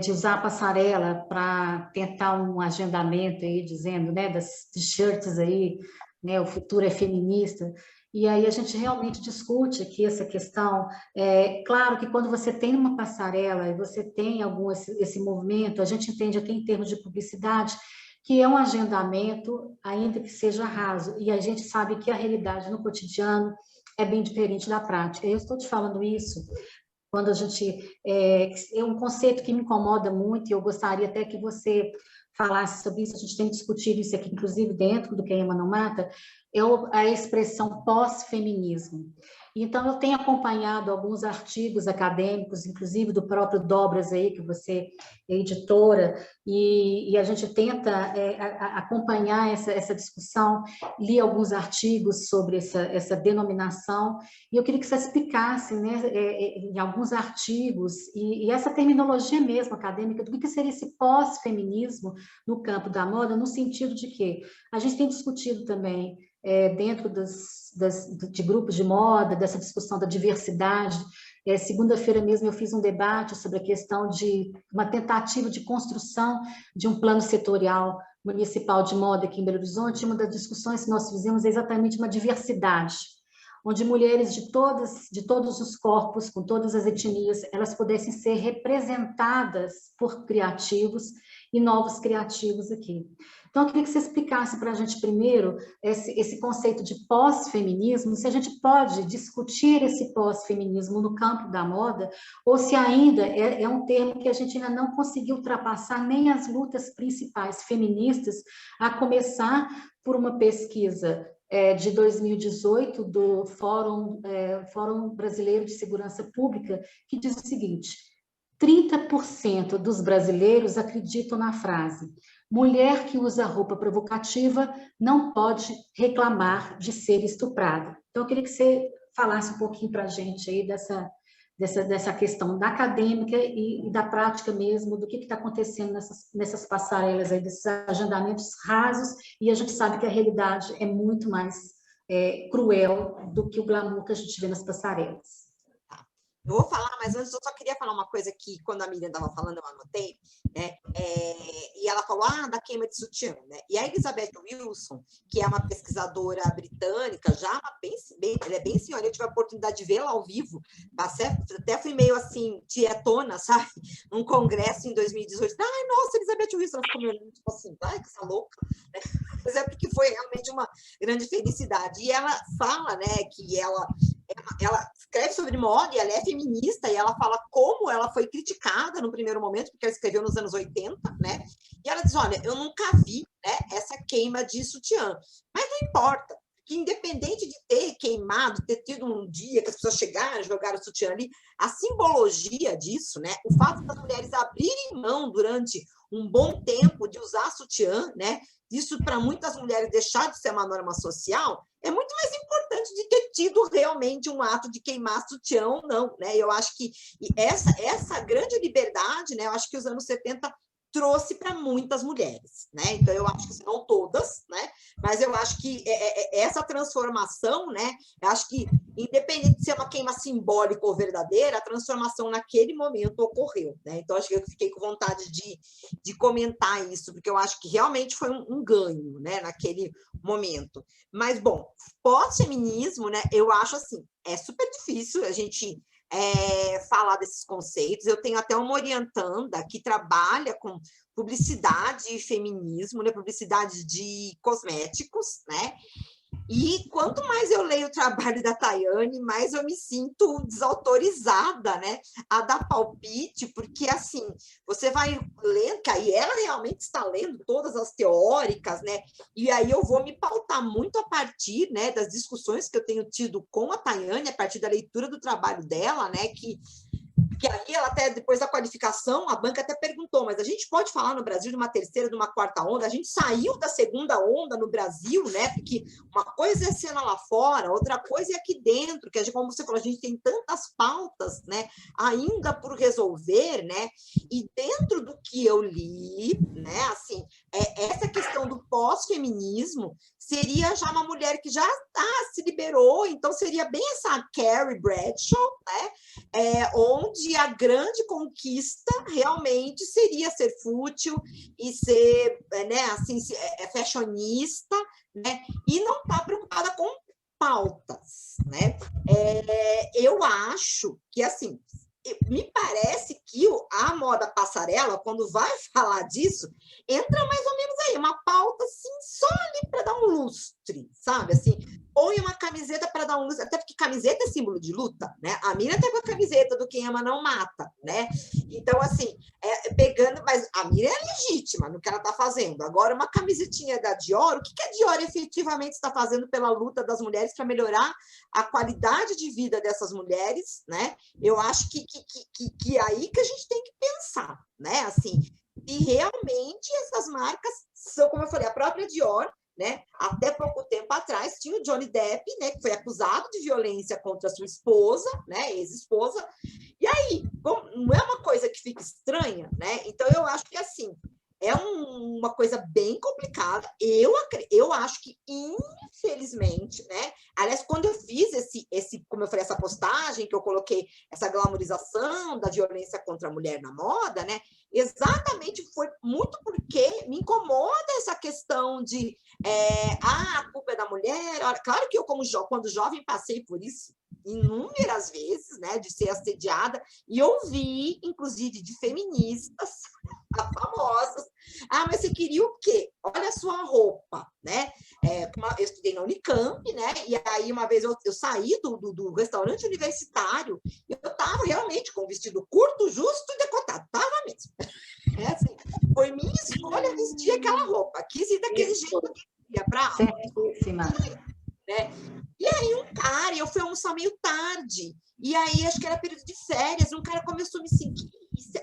de usar a passarela para tentar um agendamento aí, dizendo, né, das t-shirts aí, né, o futuro é feminista, e aí a gente realmente discute aqui essa questão. Claro que quando você tem uma passarela e você tem esse movimento, a gente entende até em termos de publicidade, que é um agendamento, ainda que seja raso, e a gente sabe que a realidade no cotidiano é bem diferente da prática. Eu estou te falando isso quando a gente... É um conceito que me incomoda muito, e eu gostaria até que você falasse sobre isso, a gente tem discutido isso aqui, inclusive dentro do Quem Ama Não Mata, é a expressão pós-feminismo. Então, eu tenho acompanhado alguns artigos acadêmicos, inclusive do próprio Dobras aí, que você é editora, e a gente tenta acompanhar essa discussão, li alguns artigos sobre essa denominação, e eu queria que você explicasse, né, em alguns artigos, e essa terminologia mesmo acadêmica, do que seria esse pós-feminismo no campo da moda, no sentido de que a gente tem discutido também dentro de grupos de moda, dessa discussão da diversidade. Segunda-feira mesmo eu fiz um debate sobre a questão de uma tentativa de construção de um plano setorial municipal de moda aqui em Belo Horizonte. Uma das discussões que nós fizemos é exatamente uma diversidade, onde mulheres de todos os corpos, com todas as etnias, elas pudessem ser representadas por criativos e novos criativos aqui. Então, eu queria que você explicasse para a gente primeiro esse conceito de pós-feminismo, se a gente pode discutir esse pós-feminismo no campo da moda, ou se ainda é um termo que a gente ainda não conseguiu ultrapassar nem as lutas principais feministas, a começar por uma pesquisa de 2018 do Fórum Brasileiro de Segurança Pública, que diz o seguinte: 30% dos brasileiros acreditam na frase: mulher que usa roupa provocativa não pode reclamar de ser estuprada. Então, eu queria que você falasse um pouquinho para a gente aí dessa questão da acadêmica e da prática mesmo, do que está acontecendo nessas passarelas aí, desses agendamentos rasos, e a gente sabe que a realidade é muito mais cruel do que o glamour que a gente vê nas passarelas. Eu vou falar, mas antes eu só queria falar uma coisa que, quando a Miriam estava falando, eu anotei, né? E ela falou, da queima de sutiã, né? E a Elizabeth Wilson, que é uma pesquisadora britânica, ela é bem senhora, eu tive a oportunidade de vê-la ao vivo, até fui meio assim, tietona, sabe? Num congresso em 2018, nossa, Elizabeth Wilson, ela ficou me olhando, tipo assim, que essa louca, né? Mas é porque foi realmente uma grande felicidade. E ela fala, né, que ela escreve sobre moda e ela é feminista, e ela fala como ela foi criticada no primeiro momento, porque ela escreveu nos anos 80, né? E ela diz, olha, eu nunca vi, né, essa queima de sutiã, mas não importa, que independente de ter queimado, ter tido um dia que as pessoas chegaram, jogaram o sutiã ali, a simbologia disso, né, o fato das mulheres abrirem mão durante um bom tempo de usar sutiã, né, isso para muitas mulheres deixar de ser uma norma social, é muito mais importante de ter tido realmente um ato de queimar sutiã ou não, né? Eu acho que essa grande liberdade, né? Eu acho que os anos 70 trouxe para muitas mulheres, né? Então, eu acho que não todas, né? Mas eu acho que essa transformação, né? Eu acho que, independente de ser uma queima simbólica ou verdadeira, a transformação naquele momento ocorreu, né? Então, acho que eu fiquei com vontade de comentar isso, porque eu acho que realmente foi um ganho, né? Naquele momento. Mas, bom, pós-feminismo, né? Eu acho assim, é super difícil a gente falar desses conceitos. Eu tenho até uma orientanda que trabalha com publicidade e feminismo, né? Publicidade de cosméticos, né? E quanto mais eu leio o trabalho da Tayane, mais eu me sinto desautorizada, né, a dar palpite, porque, assim, você vai lendo, e ela realmente está lendo todas as teóricas, né, e aí eu vou me pautar muito a partir, né, das discussões que eu tenho tido com a Tayane, a partir da leitura do trabalho dela, né, que aí ela até, depois da qualificação, a banca até perguntou, mas a gente pode falar no Brasil de uma terceira, de uma quarta onda? A gente saiu da segunda onda no Brasil, né? Porque uma coisa é cena lá fora, outra coisa é aqui dentro, que a gente, como você falou, a gente tem tantas pautas, né, ainda por resolver, né? E dentro do que eu li, né, assim, essa questão do pós-feminismo seria já uma mulher que já se liberou, então seria bem essa Carrie Bradshaw, né? Onde a grande conquista realmente seria ser fútil e ser, né, assim, fashionista, né? E não estar preocupada com pautas, né? Eu acho que, assim, me parece que a moda passarela, quando vai falar disso, entra mais ou menos aí, uma pauta assim, só ali para dar um lustre, sabe? Assim, põe uma camiseta para dar um lustre, até porque camiseta é símbolo de luta, né? A Miriam tem uma camiseta do Quem Ama Não Mata, né? Então, assim, pegando, mas a Miriam é legítima no que ela está fazendo. Agora, uma camisetinha da Dior, o que a Dior efetivamente está fazendo pela luta das mulheres para melhorar a qualidade de vida dessas mulheres, né? Eu acho que é aí que a gente tem que pensar, né? Assim, e realmente essas marcas são, como eu falei, a própria Dior, né? Até pouco tempo atrás tinha o Johnny Depp, né? Que foi acusado de violência contra a sua esposa, né? Ex-esposa. E aí, não é uma coisa que fica estranha, né? Então eu acho que assim é uma coisa bem complicada. Eu acho que, infelizmente, né? Aliás, quando eu fiz como eu falei, essa postagem, que eu coloquei essa glamorização da violência contra a mulher na moda, né? Exatamente foi muito porque me incomoda essa questão de a culpa é da mulher. Claro que eu, quando jovem, passei por isso inúmeras vezes, né? De ser assediada, e ouvi, inclusive, de feministas famosas. Mas você queria o quê? Olha a sua roupa, né? Eu estudei na Unicamp, né? E aí, uma vez eu saí do restaurante universitário e eu estava realmente com um vestido curto, justo e decotado. Estava mesmo. Assim, foi minha escolha vestir aquela roupa. Quis ir daquele jeito que eu queria para aula. Né? E aí eu fui almoçar meio tarde, e aí acho que era período de férias, um cara começou a me seguir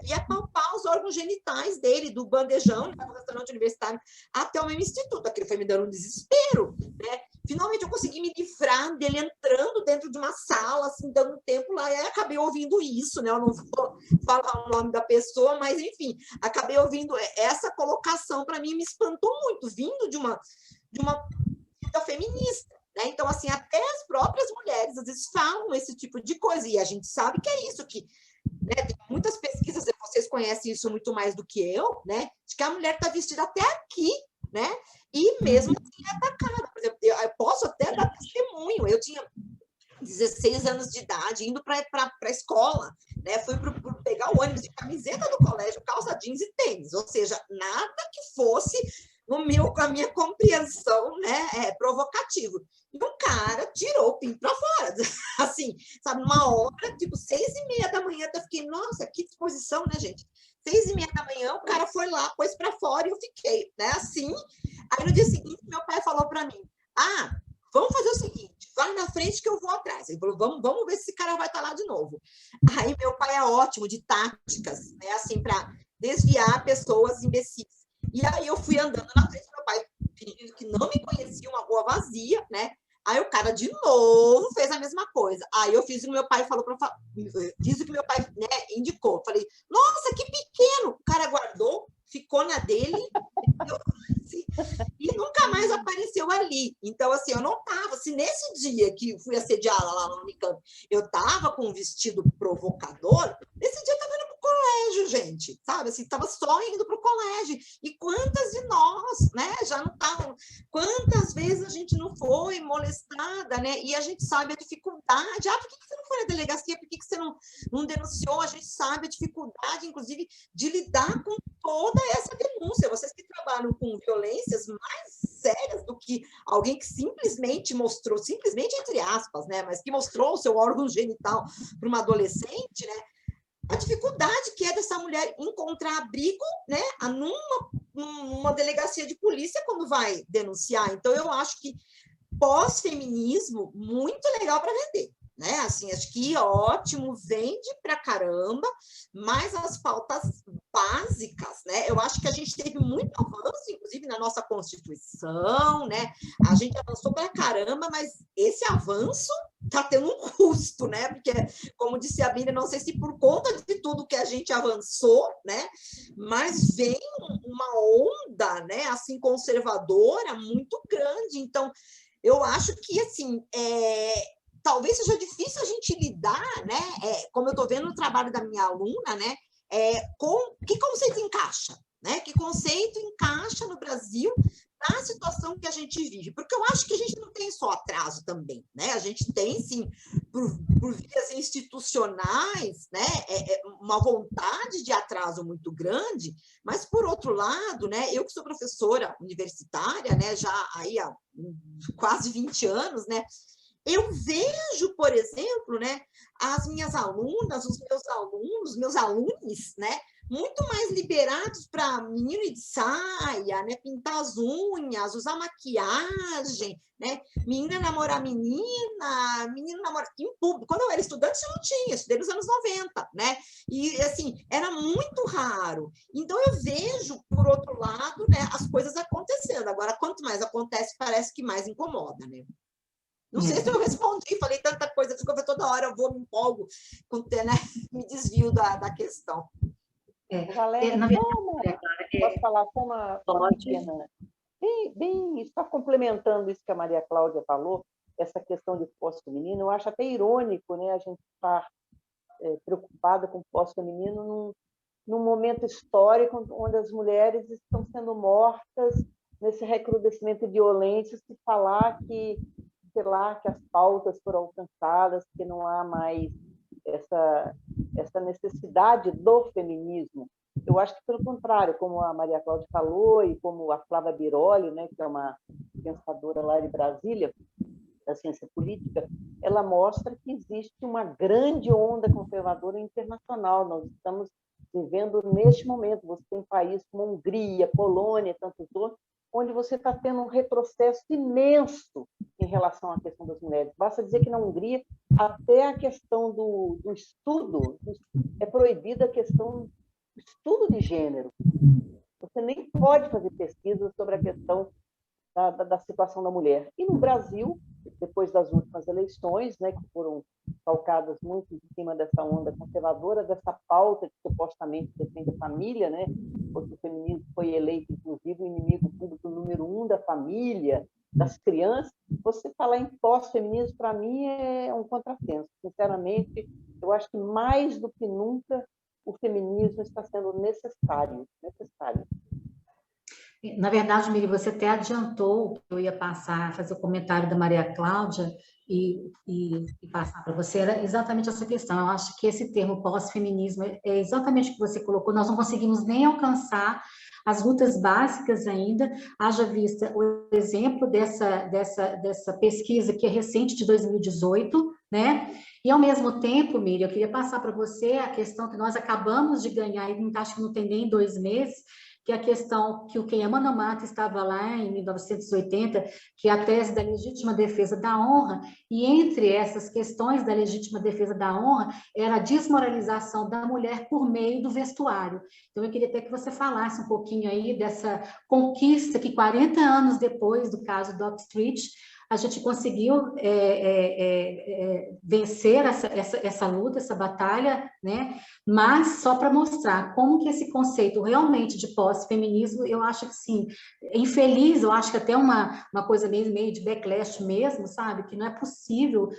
e apalpar os órgãos genitais dele, do bandejão, do restaurante universitário, até o meu instituto. Aquilo foi me dando um desespero, né? Finalmente eu consegui me livrar dele entrando dentro de uma sala, assim, dando um tempo lá, e aí acabei ouvindo isso, né? Eu não vou falar o nome da pessoa, mas enfim, acabei ouvindo essa colocação. Para mim me espantou muito, vindo de uma feminista. Né? Então, assim, até as próprias mulheres às vezes falam esse tipo de coisa, e a gente sabe que é isso, que, né, tem muitas pesquisas, vocês conhecem isso muito mais do que eu, né, de que a mulher está vestida até aqui, né, e mesmo assim é atacada. Por exemplo, eu posso até dar testemunho, eu tinha 16 anos de idade, indo para a escola, né, fui pegar o ônibus de camiseta do colégio, calça jeans e tênis, ou seja, nada que fosse com a minha compreensão, né, provocativo. E um cara tirou o pinto para fora, assim, sabe, numa hora, tipo, 6h30 da manhã, eu fiquei, nossa, que disposição, né, gente? 6h30 da manhã, o cara foi lá, pôs para fora e eu fiquei, né, assim. Aí no dia seguinte, meu pai falou para mim, vamos fazer o seguinte, vai na frente que eu vou atrás. Ele falou, vamos ver se esse cara vai estar lá de novo. Aí meu pai é ótimo de táticas, né, assim, para desviar pessoas imbecis. E aí eu fui andando na frente do meu pai, fingindo que não me conhecia, uma rua vazia, né? Aí o cara de novo fez a mesma coisa. Aí eu fiz o que meu pai falou fiz o que meu pai, né, indicou. Falei, nossa, que pequeno! O cara guardou, ficou na dele, e nunca mais apareceu ali. Então, assim, eu não estava, se nesse dia que fui assediada lá no Unicamp, eu estava com um vestido provocador, nesse dia eu estava indo para o colégio, gente, sabe? Assim, estava só indo para o colégio. E quantas de nós, né, já não estavam, quantas vezes a gente não foi molestada, né? E a gente sabe a dificuldade. Por que você não foi na delegacia? Por que você não denunciou? A gente sabe a dificuldade, inclusive, de lidar com toda essa denúncia. Vocês que trabalham com violências mais sérias do que alguém que simplesmente mostrou, simplesmente entre aspas, né, mas que mostrou o seu órgão genital para uma adolescente, né, a dificuldade que é dessa mulher encontrar abrigo, né, numa delegacia de polícia quando vai denunciar. Então, eu acho que pós-feminismo, muito legal para vender. Né? Assim, acho que ótimo, vende pra caramba, mas as pautas básicas, né? Eu acho que a gente teve muito avanço, inclusive na nossa Constituição, né? A gente avançou pra caramba, mas esse avanço está tendo um custo, né? Porque, como disse a Bíblia, não sei se por conta de tudo que a gente avançou, né? Mas vem uma onda, né? Assim, conservadora muito grande. Então, eu acho que, assim, talvez seja difícil a gente lidar, né? Como eu estou vendo no trabalho da minha aluna, né? Com que conceito encaixa, né? Que conceito encaixa no Brasil na situação que a gente vive? Porque eu acho que a gente não tem só atraso também, né? A gente tem, sim, por vias institucionais, né? Uma vontade de atraso muito grande, mas, por outro lado, né? Eu que sou professora universitária, né? Já aí há quase 20 anos, né? Eu vejo, por exemplo, né, as minhas alunas, os meus alunos, meus alunos, né, muito mais liberados para menino ir de saia, né, pintar as unhas, usar maquiagem, né, menina namorar menina, menino namorar em público. Quando eu era estudante, eu não tinha, estudei nos anos 90, né, e assim, era muito raro. Então, eu vejo, por outro lado, né, as coisas acontecendo. Agora, quanto mais acontece, parece que mais incomoda, né? Não sei se eu respondi, falei tanta coisa, desculpa, toda hora eu vou, me empolgo, né? Me desvio da questão. Valéria, posso falar com uma pequena... Bem, só complementando isso que a Maria Cláudia falou, essa questão de pós-feminino, eu acho até irônico, né, a gente estar preocupada com o pós-feminino num momento histórico onde as mulheres estão sendo mortas nesse recrudescimento de violência, se falar que sei lá, que as pautas foram alcançadas, que não há mais essa necessidade do feminismo. Eu acho que, pelo contrário, como a Maria Cláudia falou e como a Flávia Biroli, né, que é uma pensadora lá de Brasília, da ciência política, ela mostra que existe uma grande onda conservadora internacional. Nós estamos vivendo neste momento. Você tem países como Hungria, Polônia, tantos outros, onde você está tendo um retrocesso imenso em relação à questão das mulheres. Basta dizer que na Hungria, até a questão do estudo, é proibida a questão do estudo de gênero. Você nem pode fazer pesquisa sobre a questão da situação da mulher. E no Brasil, depois das últimas eleições, né, que foram calcadas muito em cima dessa onda conservadora, dessa pauta que supostamente defende a família, né, porque o feminismo foi eleito, inclusive, o inimigo público número 1 da família, das crianças. Você falar em pós-feminismo, para mim, é um contrassenso. Sinceramente, eu acho que mais do que nunca o feminismo está sendo necessário. Na verdade, Miri, você até adiantou que eu ia fazer o comentário da Maria Cláudia e passar para você, era exatamente essa questão. Eu acho que esse termo pós-feminismo é exatamente o que você colocou, nós não conseguimos nem alcançar as lutas básicas ainda, haja vista o exemplo dessa pesquisa que é recente, de 2018, né? E, ao mesmo tempo, Miri, eu queria passar para você a questão que nós acabamos de ganhar, e acho que não tem nem 2 meses, que é a questão que o Kenyamu Mata estava lá em 1980, que é a tese da legítima defesa da honra, e entre essas questões da legítima defesa da honra era a desmoralização da mulher por meio do vestuário. Então, eu queria até que você falasse um pouquinho aí dessa conquista que 40 anos depois do caso do Upstreet, a gente conseguiu vencer essa luta, essa batalha, né? Mas só para mostrar como que esse conceito realmente de pós-feminismo, eu acho que sim, infeliz, eu acho que até uma coisa meio de backlash mesmo, sabe? Que não é possível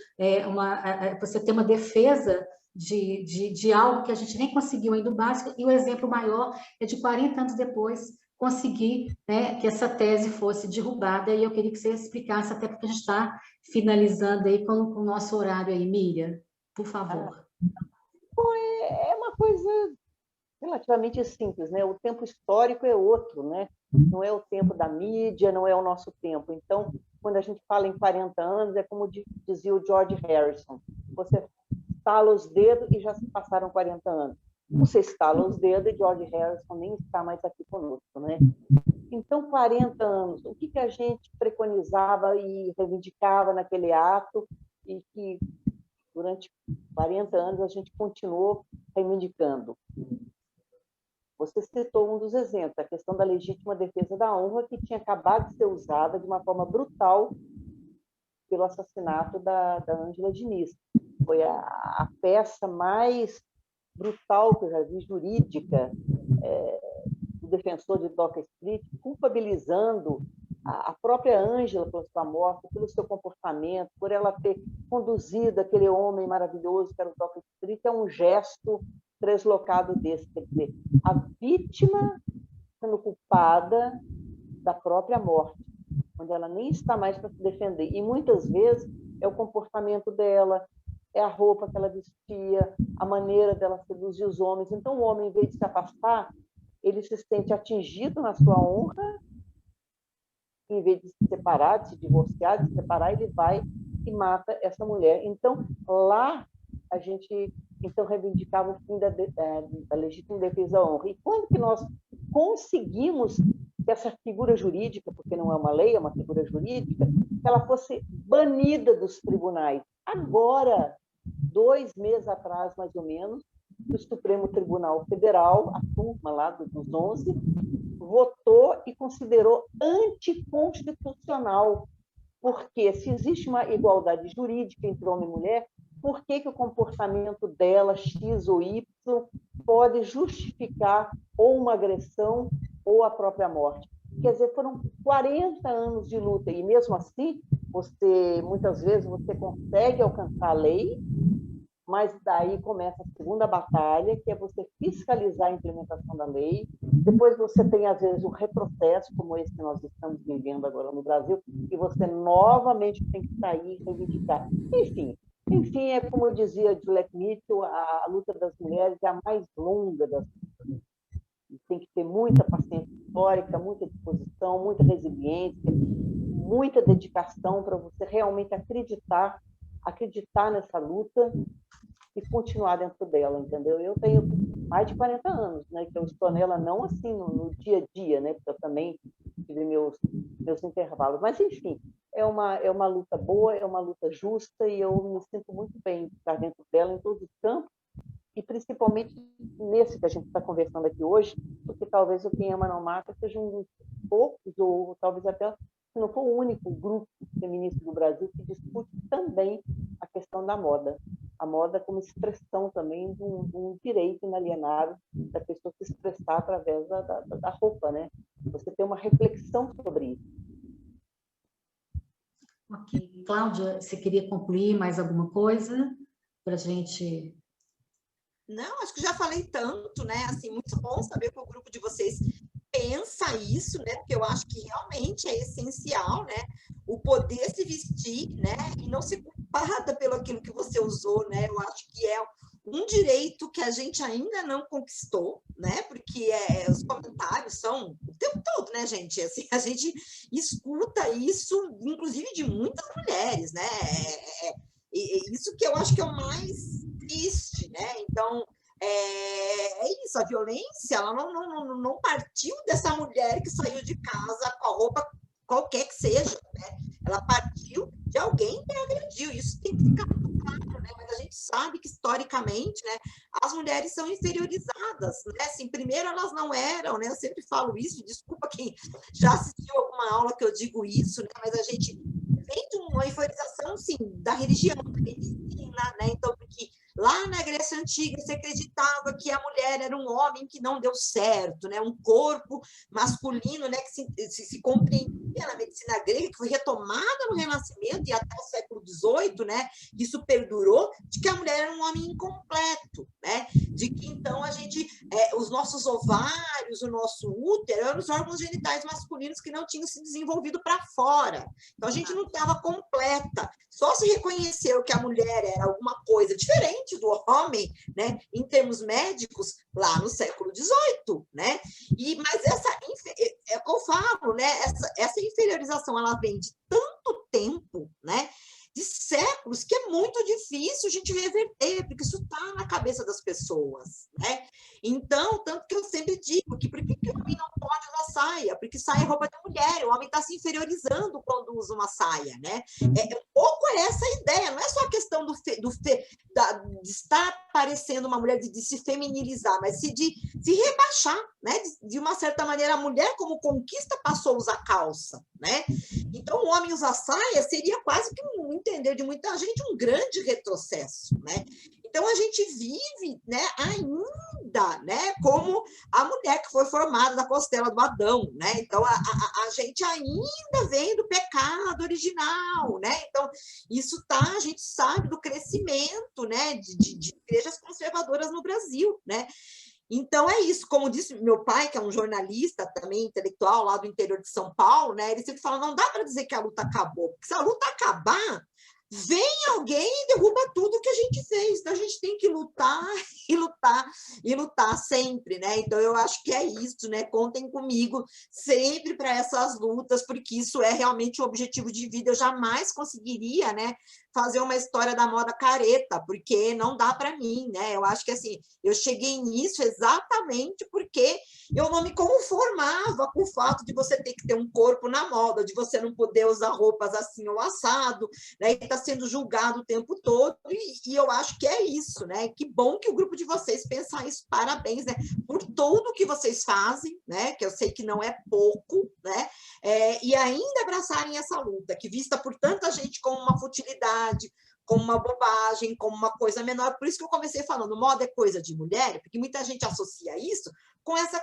você ter uma defesa de algo que a gente nem conseguiu ainda o básico, e o exemplo maior é de 40 anos depois conseguir, né, que essa tese fosse derrubada, e eu queria que você explicasse, até porque a gente está finalizando aí com o nosso horário aí, Miriam, por favor. É uma coisa relativamente simples, né? O tempo histórico é outro, né? Não é o tempo da mídia, não é o nosso tempo. Então, quando a gente fala em 40 anos, é como dizia o George Harrison, você estala os dedos e já se passaram 40 anos. Você estala os dedos e George Harrison nem está mais aqui conosco, né? Então, 40 anos, o que a gente preconizava e reivindicava naquele ato e que durante 40 anos a gente continuou reivindicando? Você citou um dos exemplos, a questão da legítima defesa da honra, que tinha acabado de ser usada de uma forma brutal pelo assassinato da Ângela Diniz. Foi a peça mais brutal que eu já vi, jurídica, do defensor de Doca Street, culpabilizando a própria Ângela pela sua morte, pelo seu comportamento, por ela ter conduzido aquele homem maravilhoso que era o Doca Street, é um gesto translocado desse. Quer dizer, a vítima sendo culpada da própria morte, onde ela nem está mais para se defender. E muitas vezes é o comportamento dela, é a roupa que ela vestia, a maneira dela seduzir os homens. Então, o homem, em vez de se afastar, ele se sente atingido na sua honra, em vez de se separar, de se divorciar, de se separar, ele vai e mata essa mulher. Então, lá, a gente reivindicava o fim da legítima defesa da honra. E quando que nós conseguimos que essa figura jurídica, porque não é uma lei, é uma figura jurídica, que ela fosse banida dos tribunais? Agora, 2 meses atrás, mais ou menos, o Supremo Tribunal Federal, a turma lá dos 11, votou e considerou anticonstitucional, porque se existe uma igualdade jurídica entre homem e mulher, por que o comportamento dela, X ou Y, pode justificar ou uma agressão ou a própria morte? Quer dizer, foram 40 anos de luta, e mesmo assim, muitas vezes você consegue alcançar a lei, mas daí começa a segunda batalha, que é você fiscalizar a implementação da lei. Depois você tem, às vezes, um retrocesso, como esse que nós estamos vivendo agora no Brasil, e você novamente tem que sair e reivindicar. Enfim, é como dizia Juliette Mitchell, a luta das mulheres é a mais longa das lutas. Tem que ter muita paciência histórica, muita disposição, muita resiliência, muita dedicação para você realmente acreditar nessa luta e continuar dentro dela, entendeu? Eu tenho mais de 40 anos, né, que eu estou nela, não assim no dia a dia, né, porque eu também tive meus intervalos, mas enfim, é uma luta boa, é uma luta justa, e eu me sinto muito bem de estar dentro dela em todos os campos, e principalmente nesse que a gente está conversando aqui hoje, porque talvez o Quem Ama Não Mata seja um dos poucos, ou talvez até, se não for o único grupo feminista do Brasil que discute também a questão da moda. A moda como expressão também de um direito inalienável da pessoa se expressar através da roupa, né? Você tem uma reflexão sobre isso. Ok. Cláudia, você queria concluir mais alguma coisa para a gente... Não, acho que já falei tanto, né? Assim, muito bom saber que o grupo de vocês pensa isso, né? Porque eu acho que realmente é essencial, né? O poder se vestir, né? E não ser culpada pelo aquilo que você usou, né? Eu acho que é um direito que a gente ainda não conquistou, né? Porque os comentários são o tempo todo, né, gente? Assim, a gente escuta isso, inclusive de muitas mulheres, né? Isso que eu acho que é o mais triste, né? Então, é isso, a violência, ela não partiu dessa mulher que saiu de casa com a roupa qualquer que seja, né? Ela partiu de alguém que a agrediu, isso tem que ficar muito claro, né? Mas a gente sabe que, historicamente, né, as mulheres são inferiorizadas, né? Assim, primeiro, elas não eram, né? Eu sempre falo isso, desculpa quem já assistiu alguma aula que eu digo isso, né? Mas a gente vê vem de uma influenciação, sim, da religião, da medicina, né? Então, porque lá na Grécia Antiga se acreditava que a mulher era um homem que não deu certo, né? Um corpo masculino, né? Que se compreendia na medicina grega, que foi retomada no Renascimento e até o século XVIII, né? Isso perdurou, de que a mulher era um homem incompleto, né? De que, então, os nossos ovários, o nosso útero, eram os órgãos genitais masculinos que não tinham se desenvolvido para fora. Então, a gente não estava completa. Só se reconheceu que a mulher era alguma coisa diferente do homem, né, em termos médicos, lá no século XVIII, né? Mas é o que eu falo, né? Essa inferiorização, ela vem de tanto tempo, né? De séculos, que é muito difícil a gente reverter, porque isso está na cabeça das pessoas, né? Então, tanto que eu sempre digo que por que o homem não pode usar saia? Porque saia é roupa de mulher, o homem está se inferiorizando quando usa uma saia, né? Um pouco essa a ideia, não é só a questão de estar parecendo uma mulher, de se feminilizar, mas de se rebaixar, né? De uma certa maneira, a mulher, como conquista, passou a usar calça, né? Então, o homem usar saia seria quase que, no entender de muita gente, um grande retrocesso, né? Então, a gente vive, né, ainda, né, como a mulher que foi formada da costela do Adão, né? Então, a gente ainda vem do pecado original, né? Então, a gente sabe do crescimento, né, de igrejas conservadoras no Brasil, né? Então, é isso. Como disse meu pai, que é um jornalista também, intelectual, lá do interior de São Paulo, né? Ele sempre fala, não dá para dizer que a luta acabou, porque se a luta acabar, vem alguém e derruba tudo que a gente fez. Então, a gente tem que lutar e lutar e lutar sempre, né? Então, eu acho que é isso, né? Contem comigo sempre para essas lutas, porque isso é realmente o objetivo de vida. Eu jamais conseguiria, né, fazer uma história da moda careta, porque não dá para mim, né? Eu acho que, assim, eu cheguei nisso exatamente porque eu não me conformava com o fato de você ter que ter um corpo na moda, de você não poder usar roupas assim ou assado, né? E está sendo julgado o tempo todo, e eu acho que é isso, né? Que bom que o grupo de vocês pensa isso, parabéns, né? Por tudo que vocês fazem, né? Que eu sei que não é pouco, né? E ainda abraçarem essa luta, que vista por tanta gente como uma futilidade, como uma bobagem, como uma coisa menor. Por isso que eu comecei falando, moda é coisa de mulher, porque muita gente associa isso com essa,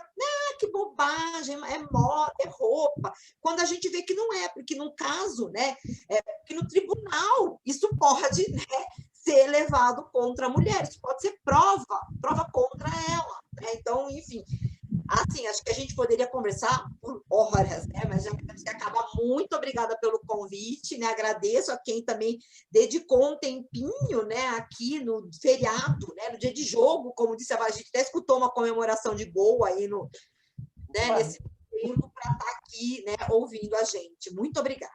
que bobagem, é moda, é roupa, quando a gente vê que não é, porque no caso, né, que no tribunal isso pode, né, ser levado contra a mulher, isso pode ser prova contra ela, né? Então, enfim, assim, acho que a gente poderia conversar por horas, né? Mas já temos que acabar. Muito obrigada pelo convite, né? Agradeço a quem também dedicou um tempinho, né, aqui no feriado, né, no dia de jogo, como disse a gente até escutou uma comemoração de gol aí né, nesse tempo para estar aqui, né, ouvindo a gente. Muito obrigada.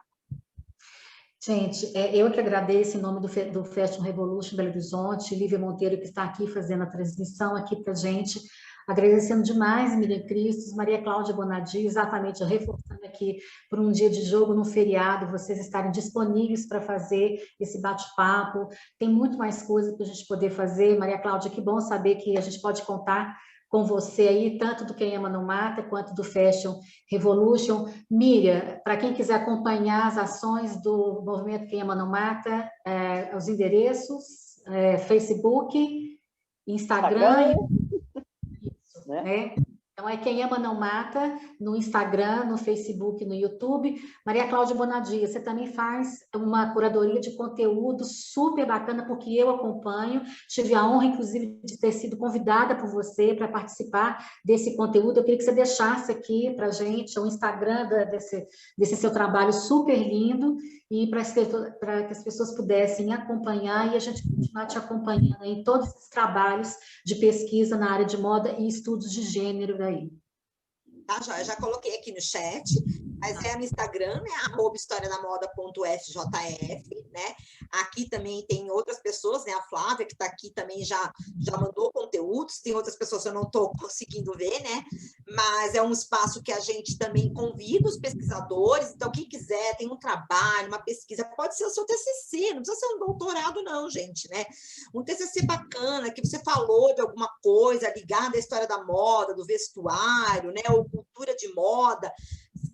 Gente, eu que agradeço em nome do Fashion Revolution Belo Horizonte, Lívia Monteiro, que está aqui fazendo a transmissão aqui para a gente, agradecendo demais, Miriam Cristos, Maria Cláudia Bonadio, exatamente reforçando aqui por um dia de jogo no feriado, vocês estarem disponíveis para fazer esse bate-papo, tem muito mais coisa para a gente poder fazer. Maria Cláudia, que bom saber que a gente pode contar com você aí, tanto do Quem Ama Não Mata, quanto do Fashion Revolution. Miriam, para quem quiser acompanhar as ações do movimento Quem Ama Não Mata, os endereços, Facebook, Instagram. Isso, né? Então, Quem Ama Não Mata, no Instagram, no Facebook, no YouTube. Maria Cláudia Bonadio, você também faz uma curadoria de conteúdo super bacana, porque eu acompanho, tive a honra, inclusive, de ter sido convidada por você para participar desse conteúdo. Eu queria que você deixasse aqui para a gente o Instagram desse seu trabalho super lindo, e para que as pessoas pudessem acompanhar e a gente continuar te acompanhando em todos esses trabalhos de pesquisa na área de moda e estudos de gênero daí. Tá, já coloquei aqui no chat, mas é no Instagram, né, @historiadamoda.fjf, né? Aqui também tem outras pessoas, né? A Flávia, que está aqui, também já mandou conteúdos, tem outras pessoas que eu não estou conseguindo ver, né? Mas é um espaço que a gente também convida os pesquisadores, então quem quiser, tem um trabalho, uma pesquisa, pode ser o seu TCC, não precisa ser um doutorado não, gente, né? Um TCC bacana, que você falou de alguma coisa ligada à história da moda, do vestuário, né? Ou cultura de moda,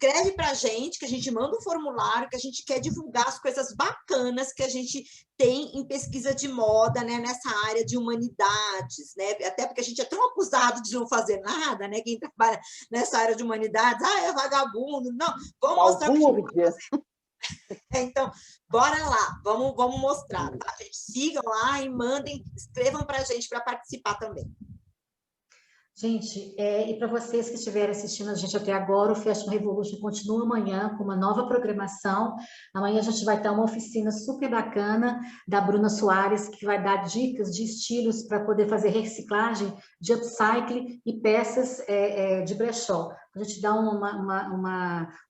escreve para a gente, que a gente manda um formulário, que a gente quer divulgar as coisas bacanas que a gente tem em pesquisa de moda, né, nessa área de humanidades, né? Até porque a gente é tão acusado de não fazer nada, né? Quem trabalha nessa área de humanidades, é vagabundo. Não, vamos mostrar o que a gente pode fazer. Então, bora lá, vamos mostrar, tá, gente? Sigam lá e mandem, escrevam para a gente para participar também. Gente, e para vocês que estiverem assistindo a gente até agora, o Fashion Revolution continua amanhã com uma nova programação. Amanhã a gente vai ter uma oficina super bacana da Bruna Soares, que vai dar dicas de estilos para poder fazer reciclagem de upcycling e peças de brechó. A gente dá um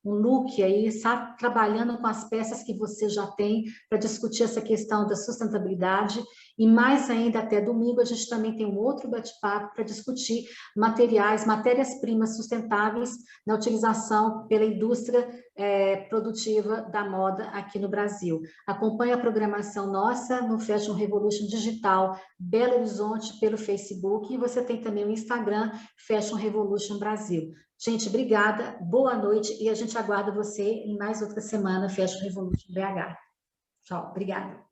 look aí, sabe, trabalhando com as peças que você já tem para discutir essa questão da sustentabilidade. E mais ainda, até domingo, a gente também tem um outro bate-papo para discutir matérias-primas sustentáveis na utilização pela indústria produtiva da moda aqui no Brasil. Acompanhe a programação nossa no Fashion Revolution Digital Belo Horizonte pelo Facebook e você tem também o Instagram Fashion Revolution Brasil. Gente, obrigada, boa noite e a gente aguarda você em mais outra semana Fashion Revolution BH. Tchau, obrigada.